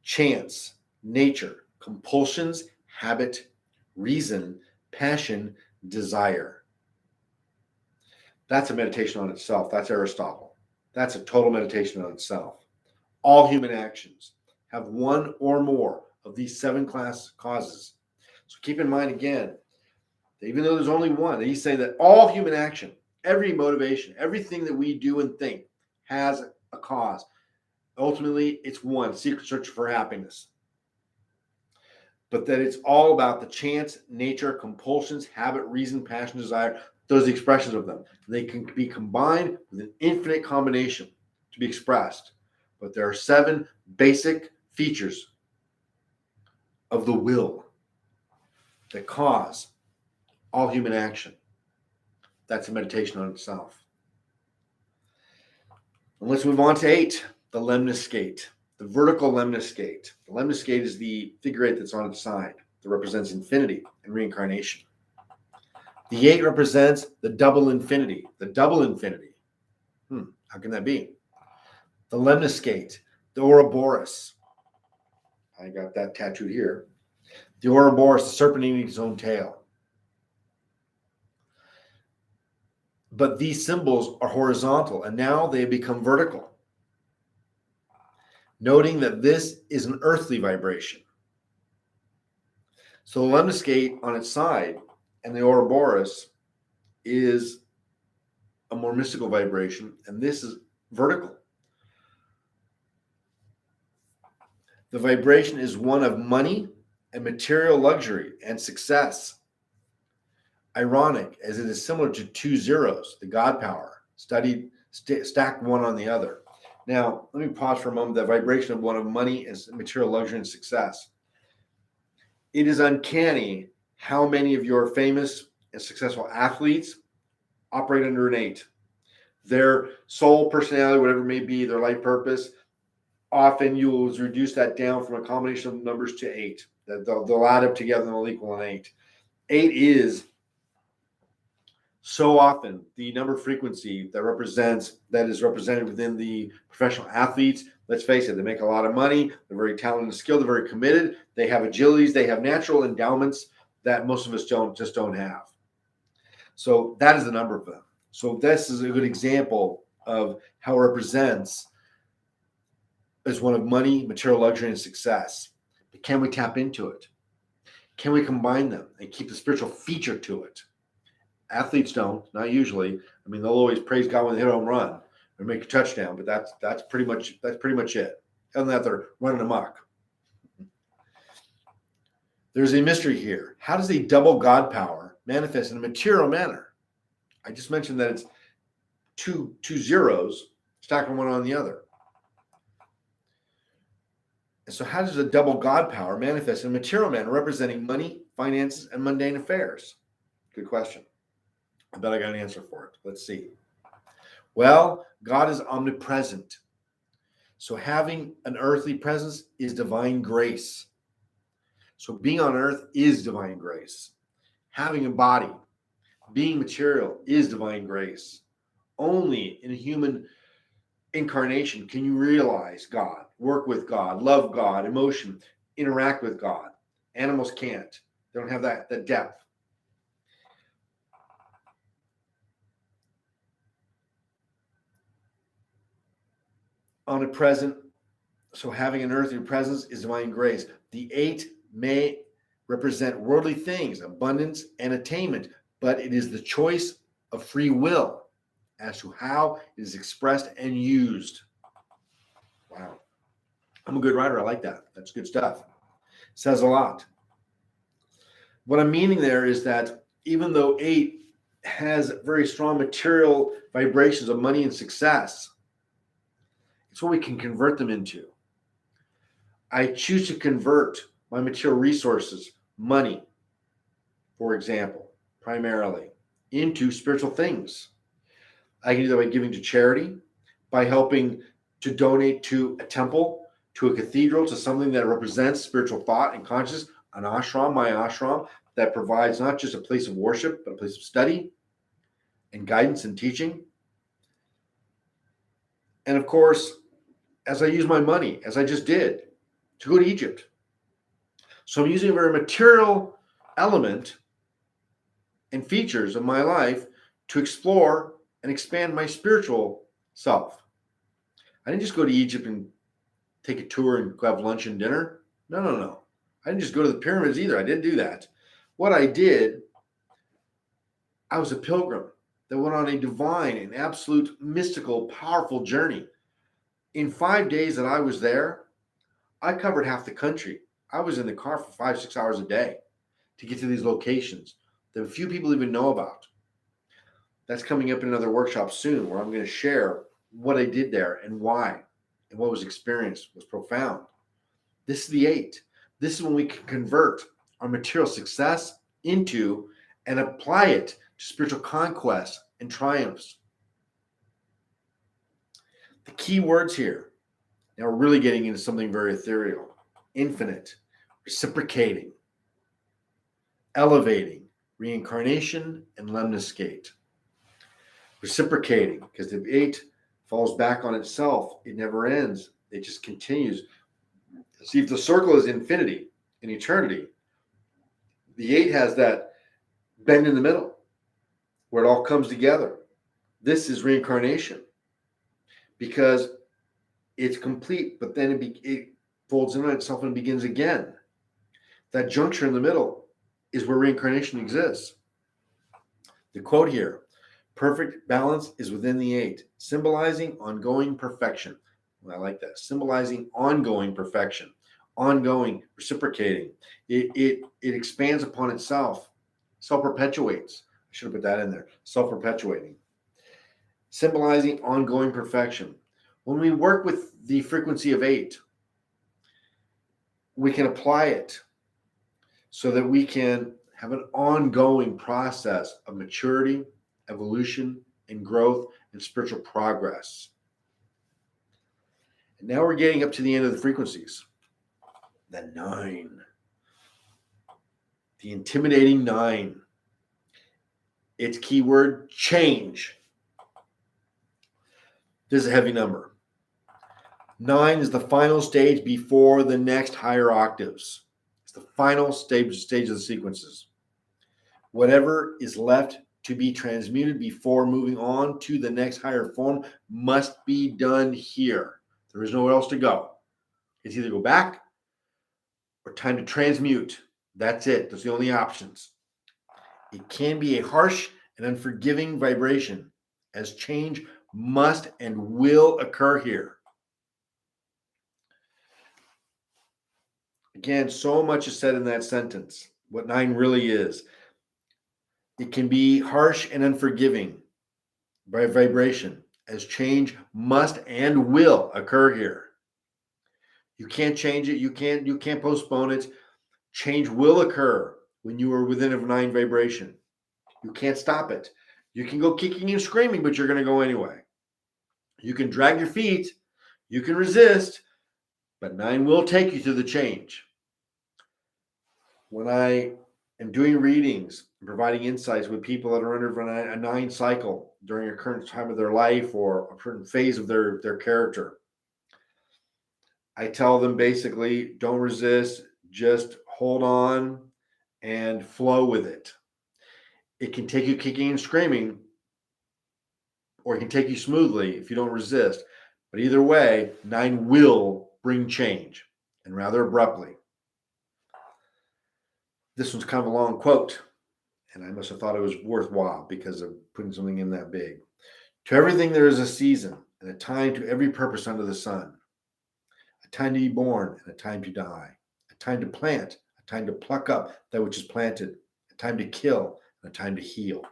Chance, nature, compulsions, habit, reason, passion, desire. That's a meditation on itself. That's Aristotle. That's a total meditation on itself. All human actions have one or more of these 7 causes. So keep in mind again, even though there's only one, he's saying that all human action, every motivation, everything that we do and think has a cause. Ultimately, it's one, secret search for happiness. But that it's all about the chance, nature, compulsions, habit, reason, passion, desire. Those are the expressions of them. They can be combined with an infinite combination to be expressed. But there are 7 basic features of the will that cause all human action. That's a meditation on itself. And let's move on to 8, the lemniscate, the vertical lemniscate. The lemniscate is the figure 8 that's on its side that represents infinity and reincarnation. The 8 represents the double infinity, the double infinity. How can that be? The lemniscate, the Ouroboros. I got that tattooed here. The Ouroboros, the serpent eating its own tail. But these symbols are horizontal, and now they become vertical, noting that this is an earthly vibration. So the lemniscate on its side and the Ouroboros is a more mystical vibration, and this is vertical. The vibration is one of money and material luxury and success. Ironic, as it is similar to 2 zeros, the God power, stacked one on the other. Now, let me pause for a moment. The vibration of one of money and material luxury and success. It is uncanny how many of your famous and successful athletes operate under an 8. Their soul, personality, whatever it may be, their life purpose, often you will reduce that down from a combination of numbers to 8. They'll add up together and they'll equal an 8. 8 is so often the number frequency that is represented within the professional athletes. Let's face it, they make a lot of money. They're very talented and skilled. They're very committed. They have agilities. They have natural endowments that most of us don't have. So that is the number of them. So this is a good example of how it represents as one of money, material luxury, and success. But can we tap into it? Can we combine them and keep the spiritual feature to it? Athletes don't, not usually. I mean, they'll always praise God when they hit a home run or make a touchdown, but that's pretty much it. Other than that, they're running amok. There's a mystery here. How does a double God power manifest in a material manner? I just mentioned that it's two zeros stacking one on the other. And so how does a double God power manifest in a material manner representing money, finances, and mundane affairs? Good question. I bet I got an answer for it. Let's see. Well, God is omnipresent. So having an earthly presence is divine grace. So being on earth is divine grace. Having a body, being material is divine grace. Only in a human incarnation can you realize God, work with God, love God, emotion, interact with God. Animals can't. They don't have that depth. Omnipresent, so having an earthly presence is divine grace. The 8 may represent worldly things, abundance and attainment, but it is the choice of free will as to how it is expressed and used. Wow. I'm a good writer. I like that. That's good stuff. Says a lot. What I'm meaning there is that even though 8 has very strong material vibrations of money and success, it's what we can convert them into. I choose to convert my material resources, money, for example, primarily, into spiritual things. I can do that by giving to charity, by helping to donate to a temple, to a cathedral, to something that represents spiritual thought and consciousness, an ashram, my ashram, that provides not just a place of worship, but a place of study and guidance and teaching. And of course, as I use my money, as I just did, to go to Egypt. So I'm using a very material element and features of my life to explore and expand my spiritual self. I didn't just go to Egypt and take a tour and go have lunch and dinner. No. I didn't just go to the pyramids either. I didn't do that. What I did, I was a pilgrim that went on a divine and absolute mystical, powerful journey. In 5 days that I was there, I covered half the country. I was in the car for 5-6 hours a day to get to these locations that few people even know about. That's coming up in another workshop soon, where I'm going to share what I did there and why, and what was experienced was profound. This is the 8. This is when we can convert our material success into and apply it to spiritual conquests and triumphs. The key words here, now we're really getting into something very ethereal: infinite, reciprocating, elevating, reincarnation, and lemniscate. Reciprocating, because the 8 falls back on itself. It never ends. It just continues. See, if the circle is infinity and eternity, the 8 has that bend in the middle where it all comes together. This is reincarnation because it's complete, but then it folds in on itself and begins again. That juncture in the middle is where reincarnation exists. The quote here: perfect balance is within the 8, symbolizing ongoing perfection. Well, I like that. Symbolizing ongoing perfection, ongoing, reciprocating. It expands upon itself, self-perpetuates. I should have put that in there. Self-perpetuating. Symbolizing ongoing perfection. When we work with the frequency of 8, we can apply it so that we can have an ongoing process of maturity, evolution, and growth and spiritual progress. And now we're getting up to the end of the frequencies. The 9. The intimidating 9. Its keyword: change. This is a heavy number. 9 is the final stage before the next higher octaves. It's the final stage of the sequences. Whatever is left to be transmuted before moving on to the next higher form must be done here. There is nowhere else to go. It's either go back or time to transmute. That's it. Those are the only options. It can be a harsh and unforgiving vibration, as change must and will occur here. Again, so much is said in that sentence, what 9 really is. It can be harsh and unforgiving by vibration, as change must and will occur here. You can't change it. You can't postpone it. Change will occur when you are within a 9 vibration. You can't stop it. You can go kicking and screaming, but you're going to go anyway. You can drag your feet. You can resist, but 9 will take you through the change. When I am doing readings and providing insights with people that are under a 9 cycle during a current time of their life or a certain phase of their character, I tell them basically, don't resist, just hold on and flow with it. It can take you kicking and screaming, or it can take you smoothly if you don't resist. But either way, 9 will bring change, and rather abruptly. This one's kind of a long quote, and I must have thought it was worthwhile because of putting something in that big. To everything there is a season, and a time to every purpose under the sun. A time to be born, and a time to die. A time to plant, a time to pluck up that which is planted. A time to kill, and a time to heal.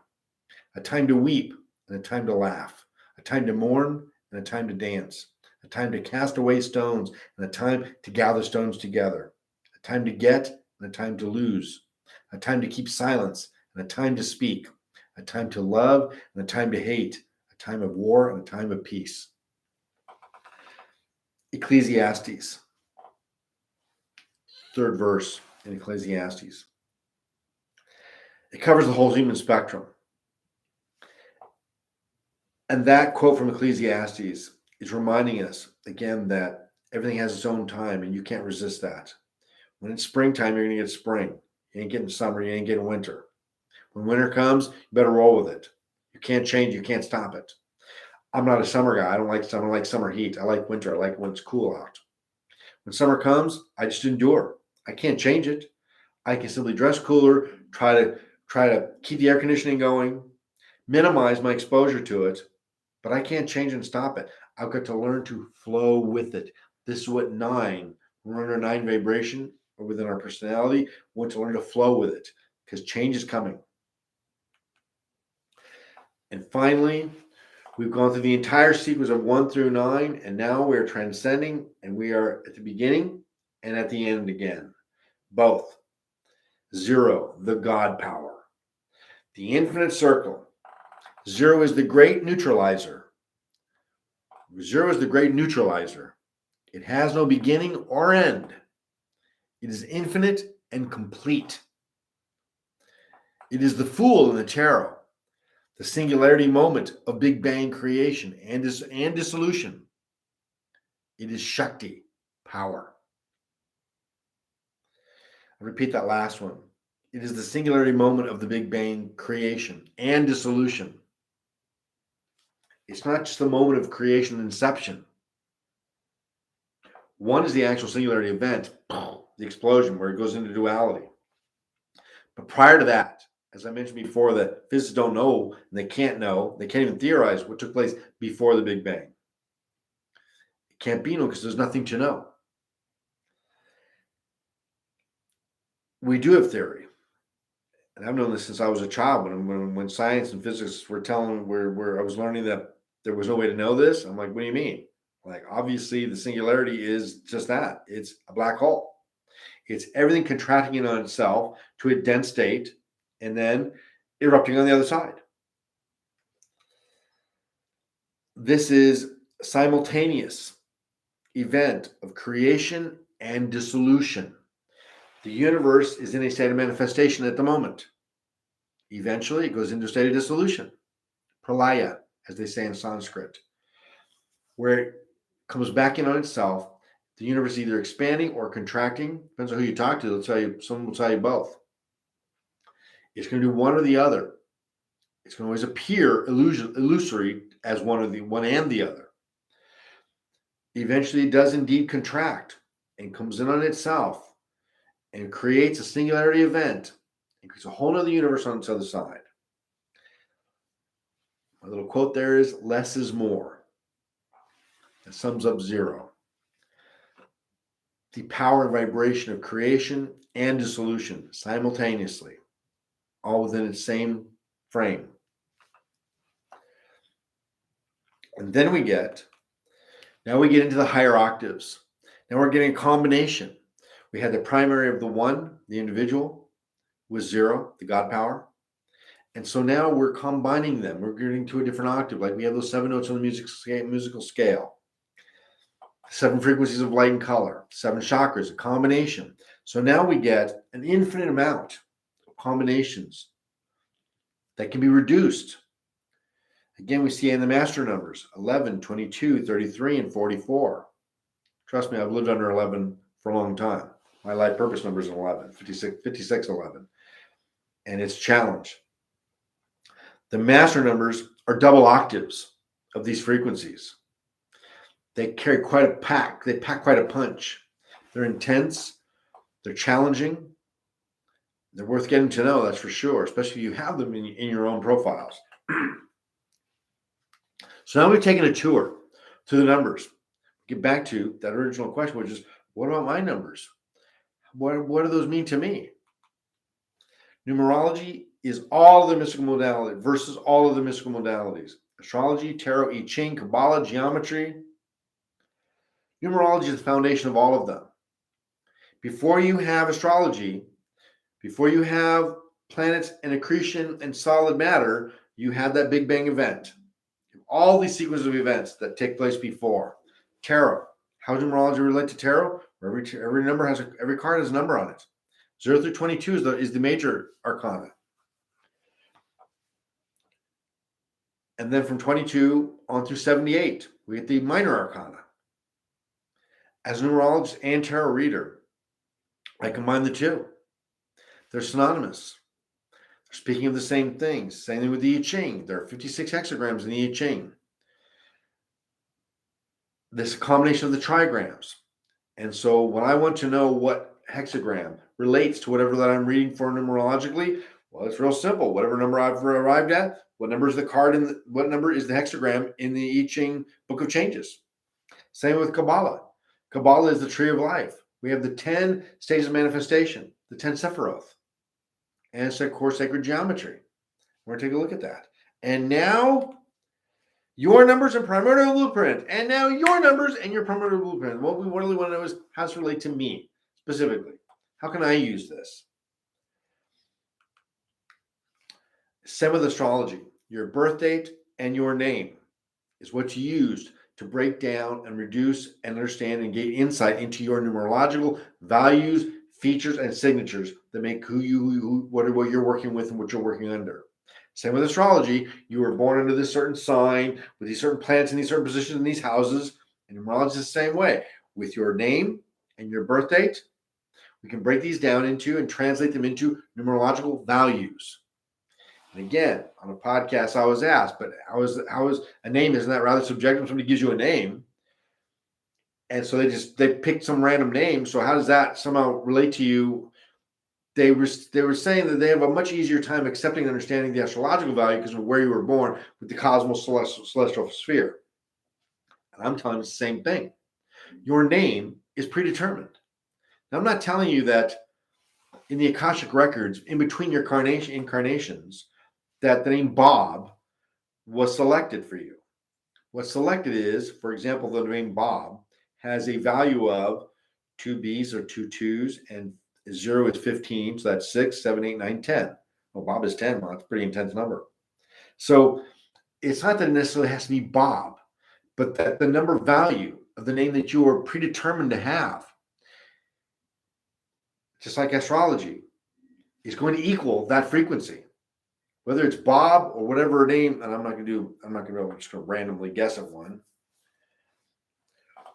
A time to weep, and a time to laugh. A time to mourn, and a time to dance. A time to cast away stones, and a time to gather stones together. A time to get, and a time to lose. A time to keep silence, and a time to speak. A time to love, and a time to hate. A time of war, and a time of peace. Ecclesiastes. third verse in Ecclesiastes. It covers the whole human spectrum. And that quote from Ecclesiastes is reminding us, again, that everything has its own time and you can't resist that. When it's springtime, you're going to get spring. You ain't getting summer, you ain't getting winter. When winter comes, you better roll with it. You can't change, you can't stop it. I'm not a summer guy. I don't like summer heat. I like winter. I like when it's cool out. When summer comes, I just endure. I can't change it. I can simply dress cooler, try to keep the air conditioning going, minimize my exposure to it, but I can't change and stop it. I've got to learn to flow with it. This is what we're under 9 vibration or within our personality. We want to learn to flow with it because change is coming. And finally, we've gone through the entire sequence of 1 through 9, and now we're transcending, and we are at the beginning and at the end again. Both. 0, the God power. The infinite circle. 0 is the great neutralizer. 0 is the great neutralizer. It has no beginning or end. It is infinite and complete. It is the Fool in the Tarot. The singularity moment of Big Bang creation and dissolution. It is Shakti, power. I repeat that last one. It is the singularity moment of the Big Bang creation and dissolution. It's not just the moment of creation and inception. One is the actual singularity event, the explosion, where it goes into duality. But prior to that, as I mentioned before, the physicists don't know, and they can't even theorize what took place before the Big Bang. It can't be known because there's nothing to know. We do have theory. And I've known this since I was a child. When science and physics were where I was learning that there was no way to know this, I'm like, what do you mean? Like, obviously, the singularity is just that. It's a black hole. It's everything contracting in on itself to a dense state and then erupting on the other side. This is a simultaneous event of creation and dissolution. The universe is in a state of manifestation at the moment. Eventually, it goes into a state of dissolution, pralaya, as they say in Sanskrit, where it comes back in on itself. The universe is either expanding or contracting. Depends on who you talk to. They'll tell you. Someone will tell you both. It's going to do one or the other. It's going to always appear illusory as one and the other. Eventually, it does indeed contract and comes in on itself and creates a singularity event. It creates a whole other universe on its other side. My little quote there is, less is more. That sums up 0. The power and vibration of creation and dissolution simultaneously, all within its same frame. And then we get into the higher octaves. Now we're getting a combination. We had the primary of the 1, the individual, with 0, the God power. And so now we're combining them. We're getting to a different octave. Like we have those 7 notes on the musical scale. 7 frequencies of light and color. 7 chakras, a combination. So now we get an infinite amount of combinations that can be reduced. Again, we see in the master numbers, 11, 22, 33, and 44. Trust me, I've lived under 11 for a long time. My life purpose number is 11, 56, 11. And it's a challenge. The master numbers are double octaves of these frequencies. They carry quite a pack. They pack quite a punch. They're intense. They're challenging. They're worth getting to know, that's for sure, especially if you have them in your own profiles. So now we've taken a tour through the numbers. Get back to that original question, which is, what about my numbers? What do those mean to me? Numerology is all of the mystical modalities versus all of the mystical modalities. Astrology, tarot, I Ching, kabbalah, geometry. Numerology is the foundation of all of them. Before you have astrology, before you have planets and accretion and solid matter, you have that Big Bang event. All these sequences of events that take place before. Tarot. How does numerology relate to tarot? Every number has every card has a number on it. 0 through 22 is the major arcana. And then from 22 on through 78, we get the minor arcana. As a numerologist and tarot reader, I combine the two. They're synonymous. They're speaking of the same things. Same thing with the I Ching. There are 56 hexagrams in the I Ching. This combination of the trigrams. And so when I want to know what hexagram relates to whatever that I'm reading for numerologically, well, it's real simple. Whatever number I've arrived at, what number is the card in what number is the hexagram in the I Ching Book of Changes? Same with Kabbalah. Kabbalah is the tree of life. We have the 10 stages of manifestation, the 10 Sephiroth, and of course sacred geometry. We're going to take a look at that. And now your numbers and primordial blueprint. And now your numbers and your primordial blueprint. What we really want to know is how does it relate to me specifically? How can I use this? Same with astrology. Your birth date and your name is what's used to break down and reduce and understand and gain insight into your numerological values, features, and signatures that make what you're working with and what you're working under. Same with astrology. You were born under this certain sign with these certain planets in these certain positions in these houses. And numerology is the same way. With your name and your birth date, we can break these down into and translate them into numerological values. And again, on a podcast, I was asked, but how is a name? Isn't that rather subjective? Somebody gives you a name, and so they picked some random name. So how does that somehow relate to you? They were saying that they have a much easier time accepting and understanding the astrological value because of where you were born with the cosmos celestial sphere. And I'm telling you the same thing. Your name is predetermined. Now, I'm not telling you that in the Akashic records, in between your incarnations, that the name Bob was selected for you. What's selected is, for example, the name Bob has a value of 2 B's or 2 2's, and 0 is 15, so that's 6, 7, 8, 9, 10. Well, Bob is 10. Well, that's a pretty intense number. So it's not that it necessarily has to be Bob, but that the number value of the name that you are predetermined to have, just like astrology, is going to equal that frequency. Whether it's Bob or whatever name, and I'm just going to randomly guess at one.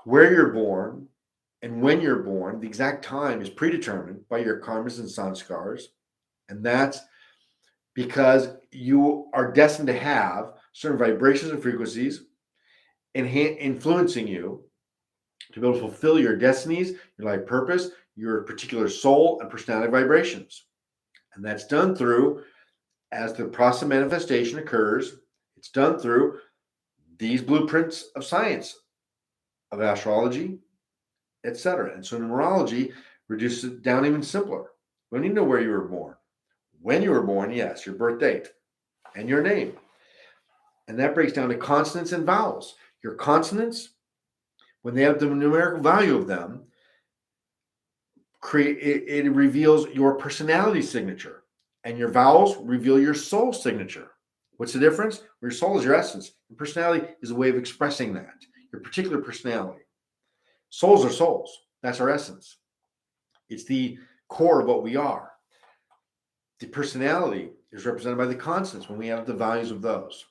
Where you're born and when you're born, the exact time is predetermined by your karmas and sanskars. And that's because you are destined to have certain vibrations and frequencies influencing you to be able to fulfill your destinies, your life purpose, your particular soul and personality vibrations. And that's done through, as the process of manifestation occurs, it's done through these blueprints of science, of astrology, etc. And so numerology reduces it down even simpler. We don't need to know where you were born. When you were born, yes, your birth date and your name. And that breaks down to consonants and vowels. Your consonants, when they have the numerical value of them, it reveals your personality signature. And your vowels reveal your soul signature. What's the difference? Well, your soul is your essence. Your personality is a way of expressing that, your particular personality. Souls are souls. That's our essence. It's the core of what we are. The personality is represented by the consonants when we have the values of those.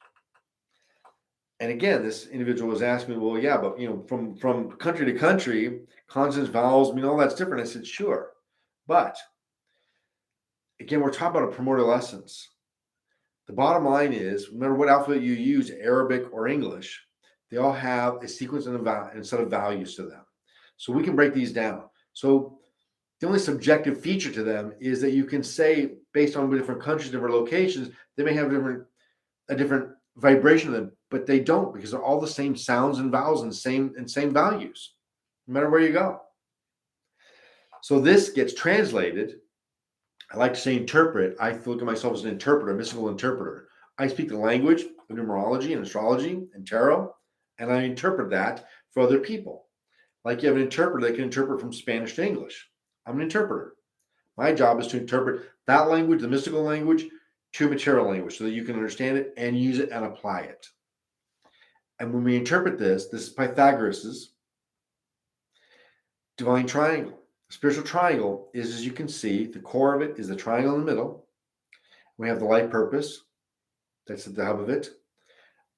And again, this individual was asking me, well, yeah, but from country to country, consonants, vowels, all that's different. I said, sure. But again, we're talking about a primordial essence. The bottom line is, no matter what alphabet you use, Arabic or English, they all have a sequence and a set of values to them. So we can break these down. So the only subjective feature to them is that you can say, based on different countries, different locations, they may have a different vibration of them, but they don't, because they're all the same sounds and vowels and same values, no matter where you go. So this gets translated. I like to say interpret. I look at myself as an interpreter, a mystical interpreter. I speak the language of numerology and astrology and tarot, and I interpret that for other people. Like you have an interpreter that can interpret from Spanish to English. I'm an interpreter. My job is to interpret that language, the mystical language, to material language so that you can understand it and use it and apply it. And when we interpret this is Pythagoras's Divine triangle. Spiritual triangle is, as you can see, the core of it is the triangle in the middle. We have the life purpose. That's at the hub of it.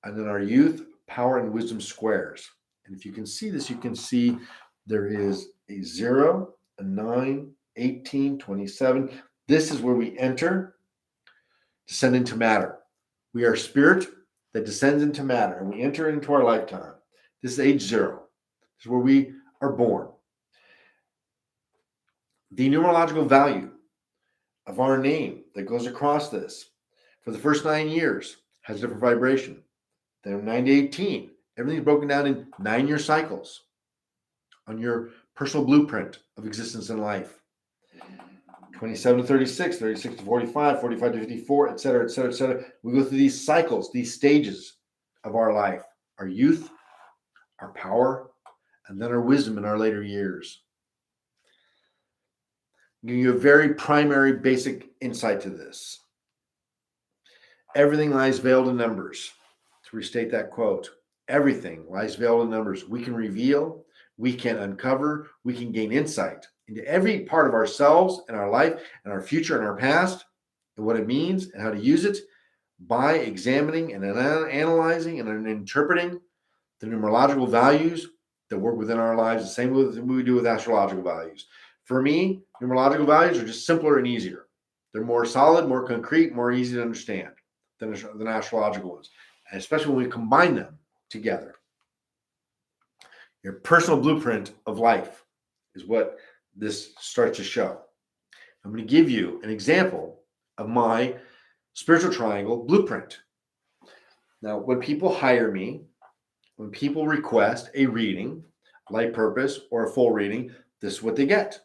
And then our youth, power, and wisdom squares. And if you can see this, you can see there is a 0, a 9, 18, 27. This is where we enter, descend into matter. We are spirit that descends into matter, and we enter into our lifetime. This is age 0. This is where we are born. The numerological value of our name that goes across this for the first 9 years has a different vibration. Then 9 to 18, everything's broken down in 9-year cycles on your personal blueprint of existence in life. 27 to 36, 36 to 45, 45 to 54, et cetera, et cetera, et cetera. We go through these cycles, these stages of our life, our youth, our power, and then our wisdom in our later years. I'll give you a very primary, basic insight to this. Everything lies veiled in numbers. To restate that quote, everything lies veiled in numbers. We can reveal, we can uncover, we can gain insight into every part of ourselves and our life and our future and our past and what it means and how to use it by examining and analyzing and interpreting the numerological values that work within our lives, the same way we do with astrological values. For me, numerological values are just simpler and easier. They're more solid, more concrete, more easy to understand than astrological ones, and especially when we combine them together. Your personal blueprint of life is what this starts to show. I'm going to give you an example of my spiritual triangle blueprint. Now, when people hire me, when people request a reading, life purpose, or a full reading, this is what they get.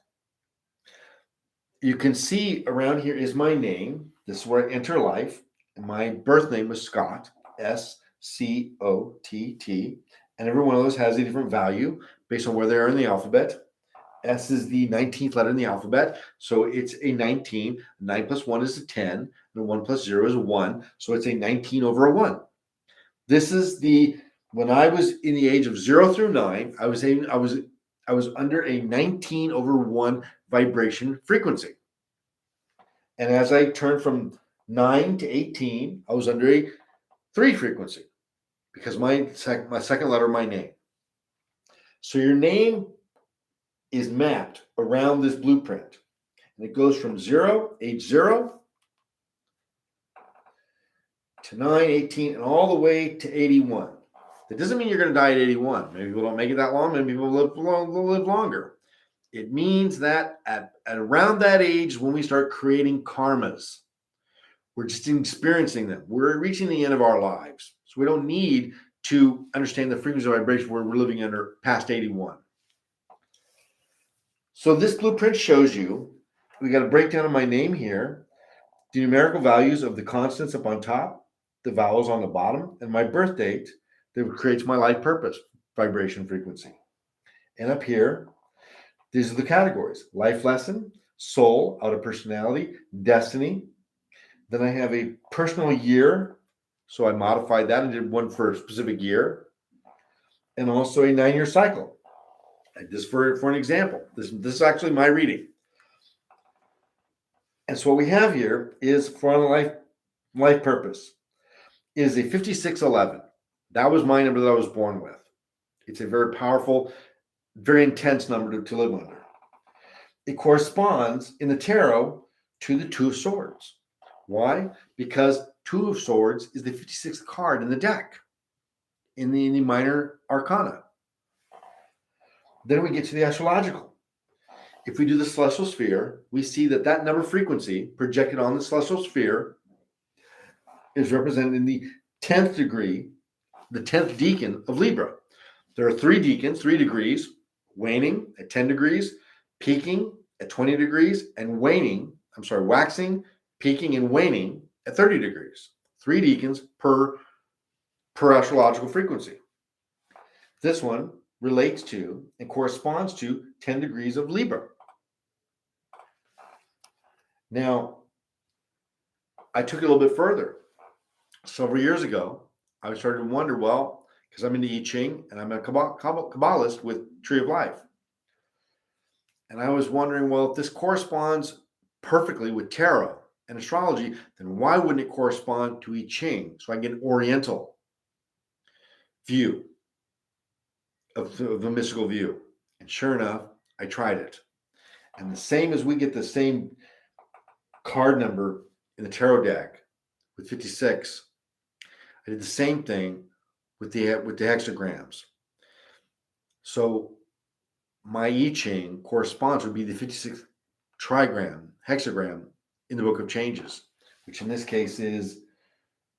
You can see around here is my name. This is where I enter life. And my birth name was Scott, S-C-O-T-T. And every one of those has a different value based on where they are in the alphabet. S is the 19th letter in the alphabet. So it's a 19. 9 plus 1 is a 10. And 1 plus 0 is a 1. So it's a 19 over a 1. This is when I was in the age of 0 through 9, I was under a 19 over 1 vibration frequency. And as I turned from 9 to 18, I was under a 3 frequency because my second letter of my name. So your name is mapped around this blueprint. And it goes from 0, age 0, to 9, 18, and all the way to 81. That doesn't mean you're going to die at 81. Maybe people don't make it that long. Maybe people live longer. It means that at around that age, when we start creating karmas, we're just experiencing them. We're reaching the end of our lives. So we don't need to understand the frequency of vibration where we're living under past 81. So this blueprint shows you, we got a breakdown of my name here, the numerical values of the constants up on top, the vowels on the bottom, and my birth date that creates my life purpose vibration frequency. And up here, these are the categories: life lesson, soul, outer personality, destiny. Then I have a personal year. So I modified that and did one for a specific year. And also a 9-year cycle. And just for an example, this is actually my reading. And so what we have here is for life purpose is a 5611. That was my number that I was born with. It's a very powerful, very intense number to live under. It corresponds in the tarot to the Two of Swords. Why? Because Two of Swords is the 56th card in the deck in the minor arcana. Then we get to the astrological. If we do the celestial sphere, we see that number frequency projected on the celestial sphere is represented in the 10th degree, the 10th decan of Libra. There are 3 decans, 3 degrees, waning at 10 degrees, peaking at 20 degrees, and waxing, peaking, and waning at 30 degrees. 3 decans per astrological frequency. This one relates to and corresponds to 10 degrees of Libra. Now, I took it a little bit further. Several years ago, I started to wonder, because I'm into I Ching and I'm a Kabbalist with Tree of Life. And I was wondering, well, if this corresponds perfectly with tarot and astrology, then why wouldn't it correspond to I Ching? So I get an Oriental view of the mystical view. And sure enough, I tried it. And the same as we get the same card number in the tarot deck with 56, I did the same thing with the hexagrams. So my I Ching corresponds would be the 56th hexagram in the Book of Changes, which in this case is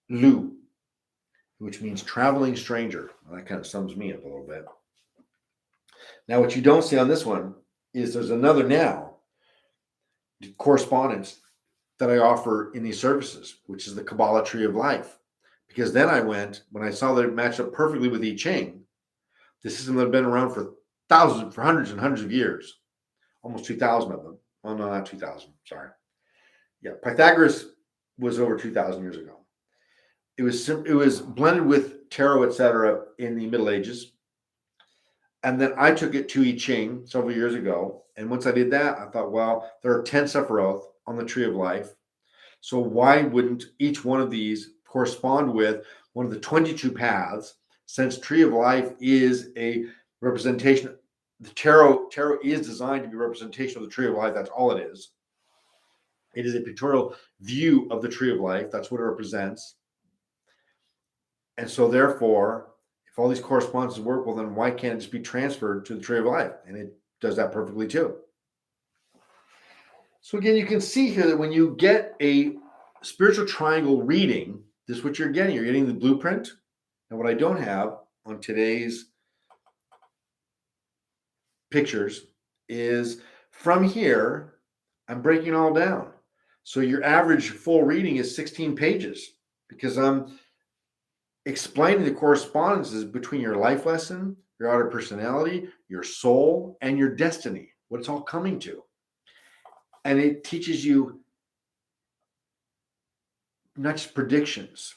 Lu, which means traveling stranger. Well, that kind of sums me up a little bit. Now, what you don't see on this one is there's another now correspondence that I offer in these services, which is the Kabbalah Tree of Life. Because then I went, when I saw that it matched up perfectly with I Ching, the system that had been around for hundreds and hundreds of years, almost 2,000 of them. Well, no, not 2,000, sorry. Yeah, Pythagoras was over 2,000 years ago. It was blended with tarot, etc., in the Middle Ages. And then I took it to I Ching several years ago. And once I did that, I thought, well, there are 10 Sephiroth on the Tree of Life. So why wouldn't each one of these correspond with one of the 22 paths? Since Tree of Life is a representation, the tarot is designed to be a representation of the Tree of Life. That's all it is. It is a pictorial view of the Tree of Life. That's what it represents. And so therefore, if all these correspondences work, well, then why can't it just be transferred to the Tree of Life? And it does that perfectly too. So again, you can see here that when you get a spiritual triangle reading, this is what you're getting. You're getting the blueprint. And what I don't have on today's pictures is from here, I'm breaking it all down. So your average full reading is 16 pages because I'm explaining the correspondences between your life lesson, your outer personality, your soul, and your destiny, what it's all coming to. And it teaches you not just predictions,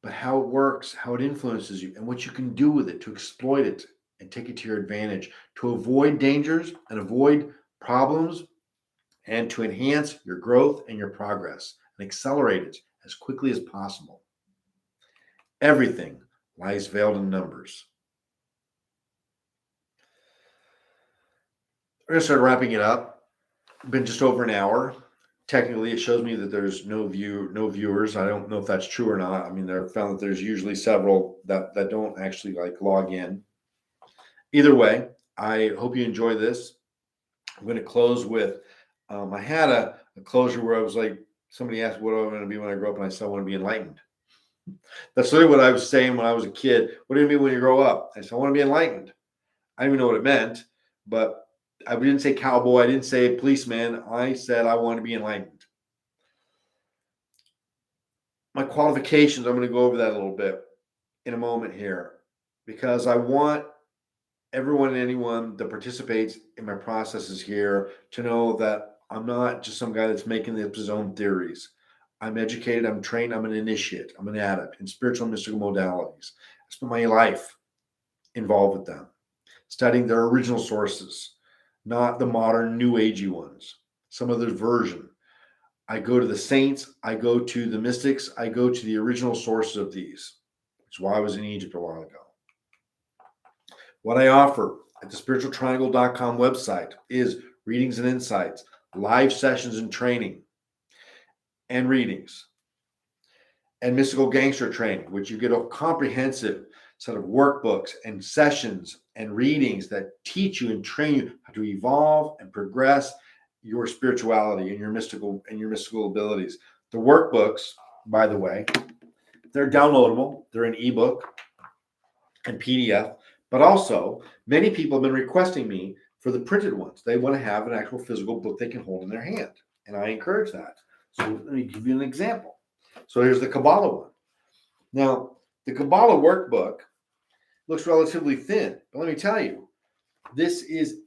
but how it works, how it influences you, and what you can do with it to exploit it and take it to your advantage, to avoid dangers and avoid problems, and to enhance your growth and your progress and accelerate it as quickly as possible. Everything lies veiled in numbers. We're going to start wrapping it up. It's been just over an hour. Technically, it shows me that there's no viewers. I don't know if that's true or not. I mean, they're found that there's usually several that don't actually log in. Either way, I hope you enjoy this. I'm going to close with, I had a closure where I was like, somebody asked what am I going to be when I grow up, and I said I want to be enlightened. That's literally what I was saying when I was a kid. What do you mean when you grow up? I said I want to be enlightened. I didn't even know what it meant, but I didn't say cowboy. I didn't say policeman. I said I want to be enlightened. My qualifications, I'm going to go over that a little bit in a moment here, because I want everyone and anyone that participates in my processes here to know that I'm not just some guy that's making up his own theories. I'm educated, I'm trained, I'm an initiate, I'm an adept in spiritual and mystical modalities. I spent my life involved with them, studying their original sources, not the modern new agey ones, some other version. I go to the saints, I go to the mystics, I go to the original sources of these, which is why I was in Egypt a while ago. What I offer at the spiritualtriangle.com website is readings and insights, live sessions and training, and readings, and mystical gangster training, which you get a comprehensive set of workbooks and sessions and readings that teach you and train you how to evolve and progress your spirituality and your mystical abilities. The workbooks, by the way, they're downloadable. They're an ebook and PDF, but also many people have been requesting me for the printed ones. They want to have an actual physical book they can hold in their hand, and I encourage that. So let me give you an example. So here's the Kabbalah one. Now, the Kabbalah workbook looks relatively thin, but let me tell you, this is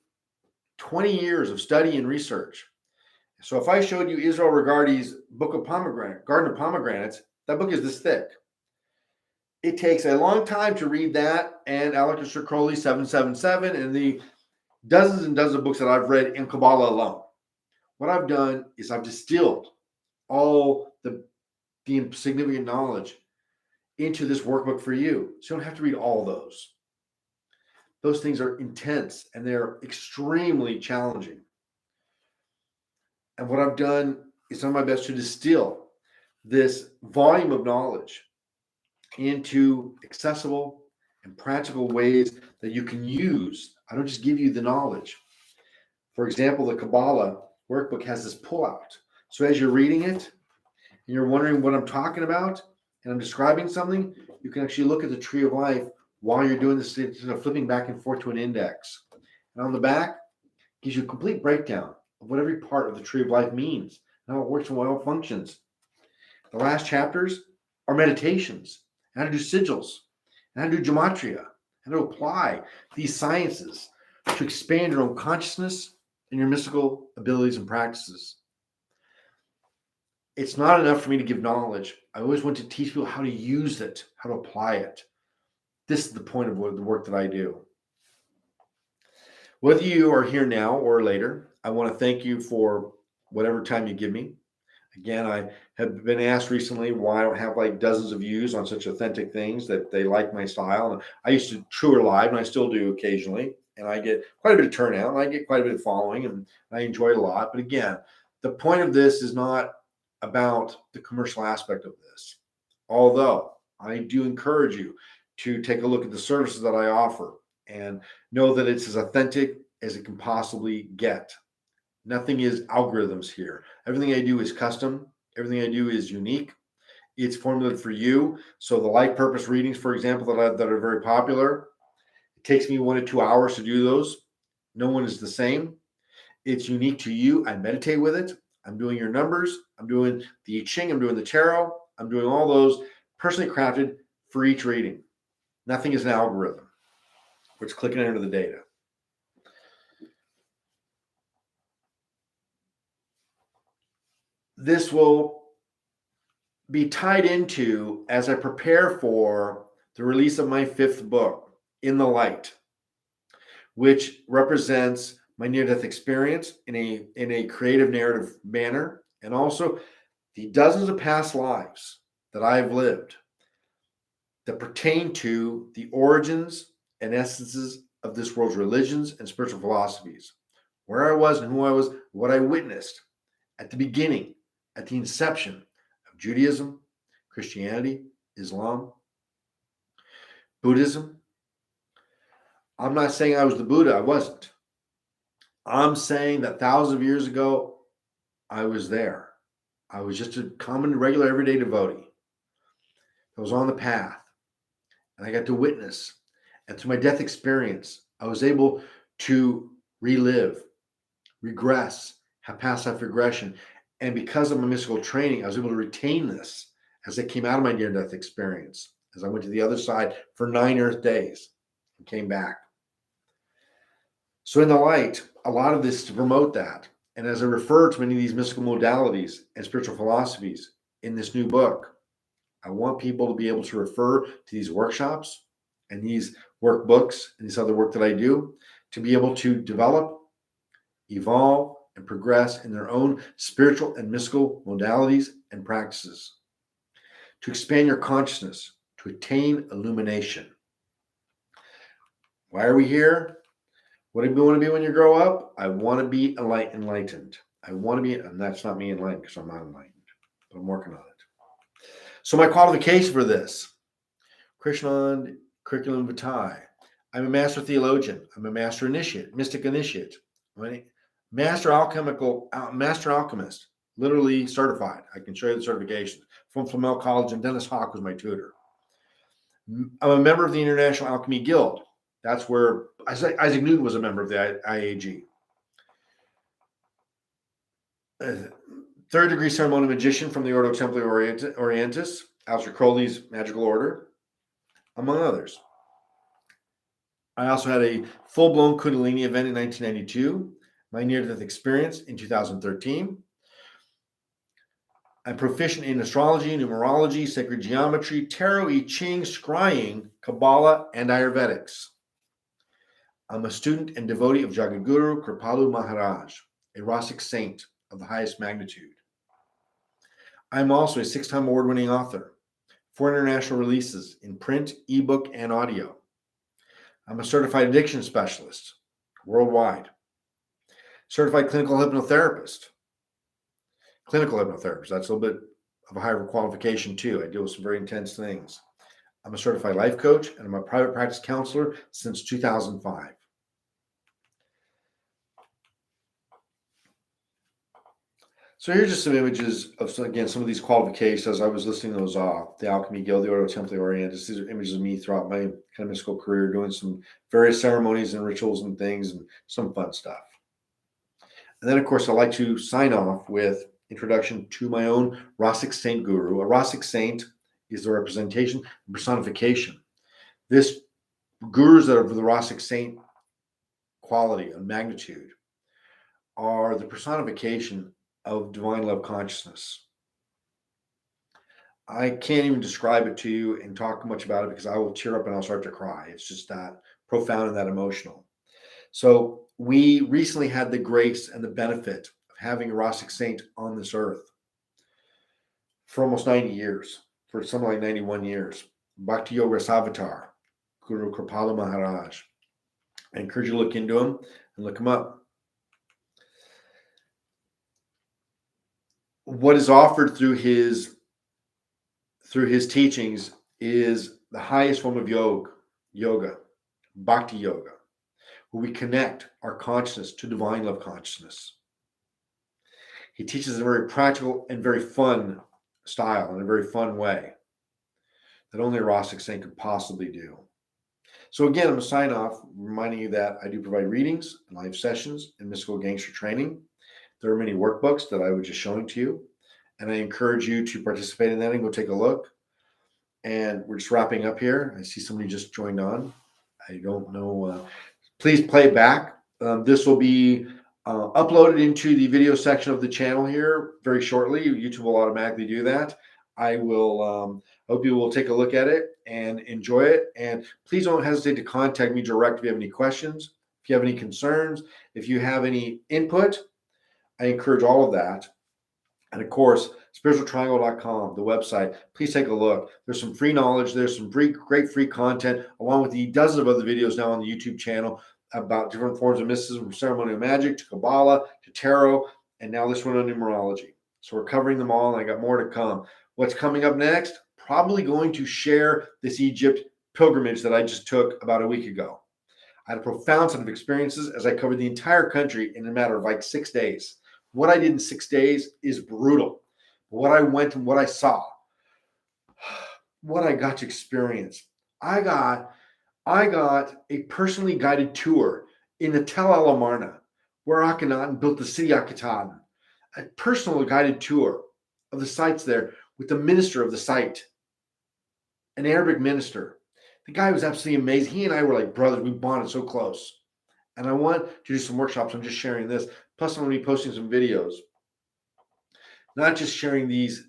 20 years of study and research. So if I showed you Israel Regardie's Book of Pomegranate, Garden of Pomegranates, that book is this thick. It takes a long time to read that and Aleister Crowley 777 and the dozens and dozens of books that I've read in Kabbalah alone. What I've done is I've distilled all the significant knowledge into this workbook for you. So you don't have to read all those. Those things are intense and they're extremely challenging. And what I've done is done my best to distill this volume of knowledge into accessible and practical ways that you can use. I don't just give you the knowledge. For example, the Kabbalah workbook has this pullout. So as you're reading it and you're wondering what I'm talking about and I'm describing something, you can actually look at the tree of life while you're doing this, flipping back and forth to an index. And on the back, gives you a complete breakdown of what every part of the tree of life means, and how it works and how it functions. The last chapters are meditations, how to do sigils, and how to do gematria, how to apply these sciences to expand your own consciousness and your mystical abilities and practices. It's not enough for me to give knowledge. I always want to teach people how to use it, how to apply it. This is the point of the work that I do. Whether you are here now or later, I want to thank you for whatever time you give me. Again, I have been asked recently why I don't have like dozens of views on such authentic things, that they like my style. And I used to tour live, and I still do occasionally. And I get quite a bit of turnout, and I get quite a bit of following, and I enjoy it a lot. But again, the point of this is not about the commercial aspect of this. Although I do encourage you to take a look at the services that I offer and know that it's as authentic as it can possibly get. Nothing is algorithms here. Everything I do is custom. Everything I do is unique. It's formulated for you. So the life purpose readings, for example, that are very popular, it takes me 1 to 2 hours to do those. No one is the same. It's unique to you. I meditate with it. I'm doing your numbers. I'm doing the I Ching. I'm doing the tarot. I'm doing all those personally crafted for each reading. Nothing is an algorithm. We're just clicking into the data. This will be tied into as I prepare for the release of my 5th book, In the Light, which represents my near-death experience in a creative narrative manner, and also the dozens of past lives that I've lived that pertain to the origins and essences of this world's religions and spiritual philosophies, where I was and who I was, what I witnessed at the beginning, at the inception of Judaism, Christianity, Islam, Buddhism. I'm not saying I was the Buddha. I wasn't. I'm saying that thousands of years ago, I was there. I was just a common, regular, everyday devotee. I was on the path, and I got to witness. And through my death experience, I was able to relive, regress, have past life regression. And because of my mystical training, I was able to retain this as I came out of my near-death experience, as I went to the other side for 9 Earth days and came back. So in the light, a lot of this is to promote that. And as I refer to many of these mystical modalities and spiritual philosophies in this new book, I want people to be able to refer to these workshops and these workbooks and this other work that I do to be able to develop, evolve, and progress in their own spiritual and mystical modalities and practices, to expand your consciousness, to attain illumination. Why are we here? What do you want to be when you grow up? I want to be enlightened. I want to be, and that's not me enlightened because I'm not enlightened, but I'm working on it. So my qualification for this, Krishnand Curriculum Vitae. I'm a master theologian. I'm a master initiate, mystic initiate. I'm a master alchemist, literally certified. I can show you the certifications from Flamel College, and Dennis Hawk was my tutor. I'm a member of the International Alchemy Guild. That's where Isaac Newton was a member of the IAG. Third degree ceremonial magician from the Ordo Templi Orientis, Aleister Crowley's magical order, among others. I also had a full-blown Kundalini event in 1992, my near-death experience in 2013. I'm proficient in astrology, numerology, sacred geometry, tarot, I Ching, scrying, Kabbalah, and Ayurvedics. I'm a student and devotee of Jagadguru Kripalu Maharaj, a Rasic saint of the highest magnitude. I'm also a 6-time award-winning author, 4 international releases in print, ebook, and audio. I'm a certified addiction specialist worldwide, certified clinical hypnotherapist. That's a little bit of a higher qualification too. I deal with some very intense things. I'm a certified life coach, and I'm a private practice counselor since 2005. So here's just some images of, again, some of these qualifications. As I was listing those off, the Alchemy Guild, the Ordo Templi Orientis. These are images of me throughout my kind of mystical career, doing some various ceremonies and rituals and things, and some fun stuff. And then, of course, I like to sign off with introduction to my own Rasic Saint Guru. A Rasic Saint is the representation and personification. This gurus that are of the Rasic Saint quality and magnitude are the personification of divine love consciousness. I can't even describe it to you and talk much about it because I will tear up and I'll start to cry. It's just that profound and that emotional. So we recently had the grace and the benefit of having a Rasic saint on this earth for almost 90 years, for something like 91 years. Bhakti Yoga Avatar, Guru Kripalu Maharaj. I encourage you to look into him and look him up. What is offered through his teachings is the highest form of yoga, bhakti yoga, where we connect our consciousness to divine love consciousness. He teaches in a very practical and very fun style, in a very fun way that only a Rasic saint could possibly do. So again, I'm going to sign off reminding you that I do provide readings and live sessions and mystical gangster training. There are many workbooks that I was just showing to you, and I encourage you to participate in that and go take a look. And we're just wrapping up here. I see somebody just joined on. I don't know. Please play back. This will be uploaded into the video section of the channel here very shortly. YouTube will automatically do that. I will hope you will take a look at it and enjoy it. And please don't hesitate to contact me direct if you have any questions, if you have any concerns, if you have any input. I encourage all of that. And of course, spiritualtriangle.com, the website. Please take a look. There's some free knowledge. There's some great free content, along with the dozens of other videos now on the YouTube channel about different forms of mysticism, from ceremonial magic to kabbalah to tarot, and now this one on numerology. So we're covering them all, and I got more to come. What's coming up next? Probably going to share this Egypt pilgrimage that I just took about a week ago. I had a profound set of experiences as I covered the entire country in a matter of like 6 days. What I did in 6 days is brutal. What I went and what I saw, what I got to experience. I got a personally guided tour in the Tel El Amarna, where Akhenaten built the city Akhetaten. A personal guided tour of the sites there with the minister of the site, an Arabic minister. The guy was absolutely amazing. He and I were like brothers. We bonded so close. And I want to do some workshops. I'm just sharing this. Plus, I'm going to be posting some videos. Not just sharing these.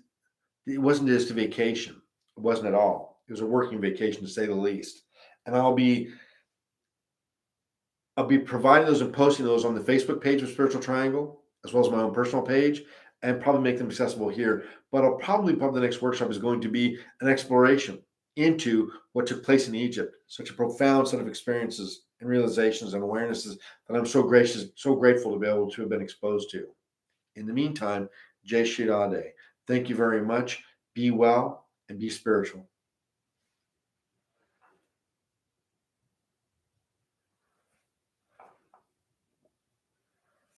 It wasn't just a vacation. It wasn't at all. It was a working vacation, to say the least. And I'll be providing those and posting those on the Facebook page of Spiritual Triangle, as well as my own personal page, and probably make them accessible here. But I'll probably the next workshop is going to be an exploration into what took place in Egypt. Such a profound set of experiences and realizations and awarenesses that I'm so grateful to be able to have been exposed to. In the meantime, Jai Shri Radhe. Thank you very much. Be well and be spiritual.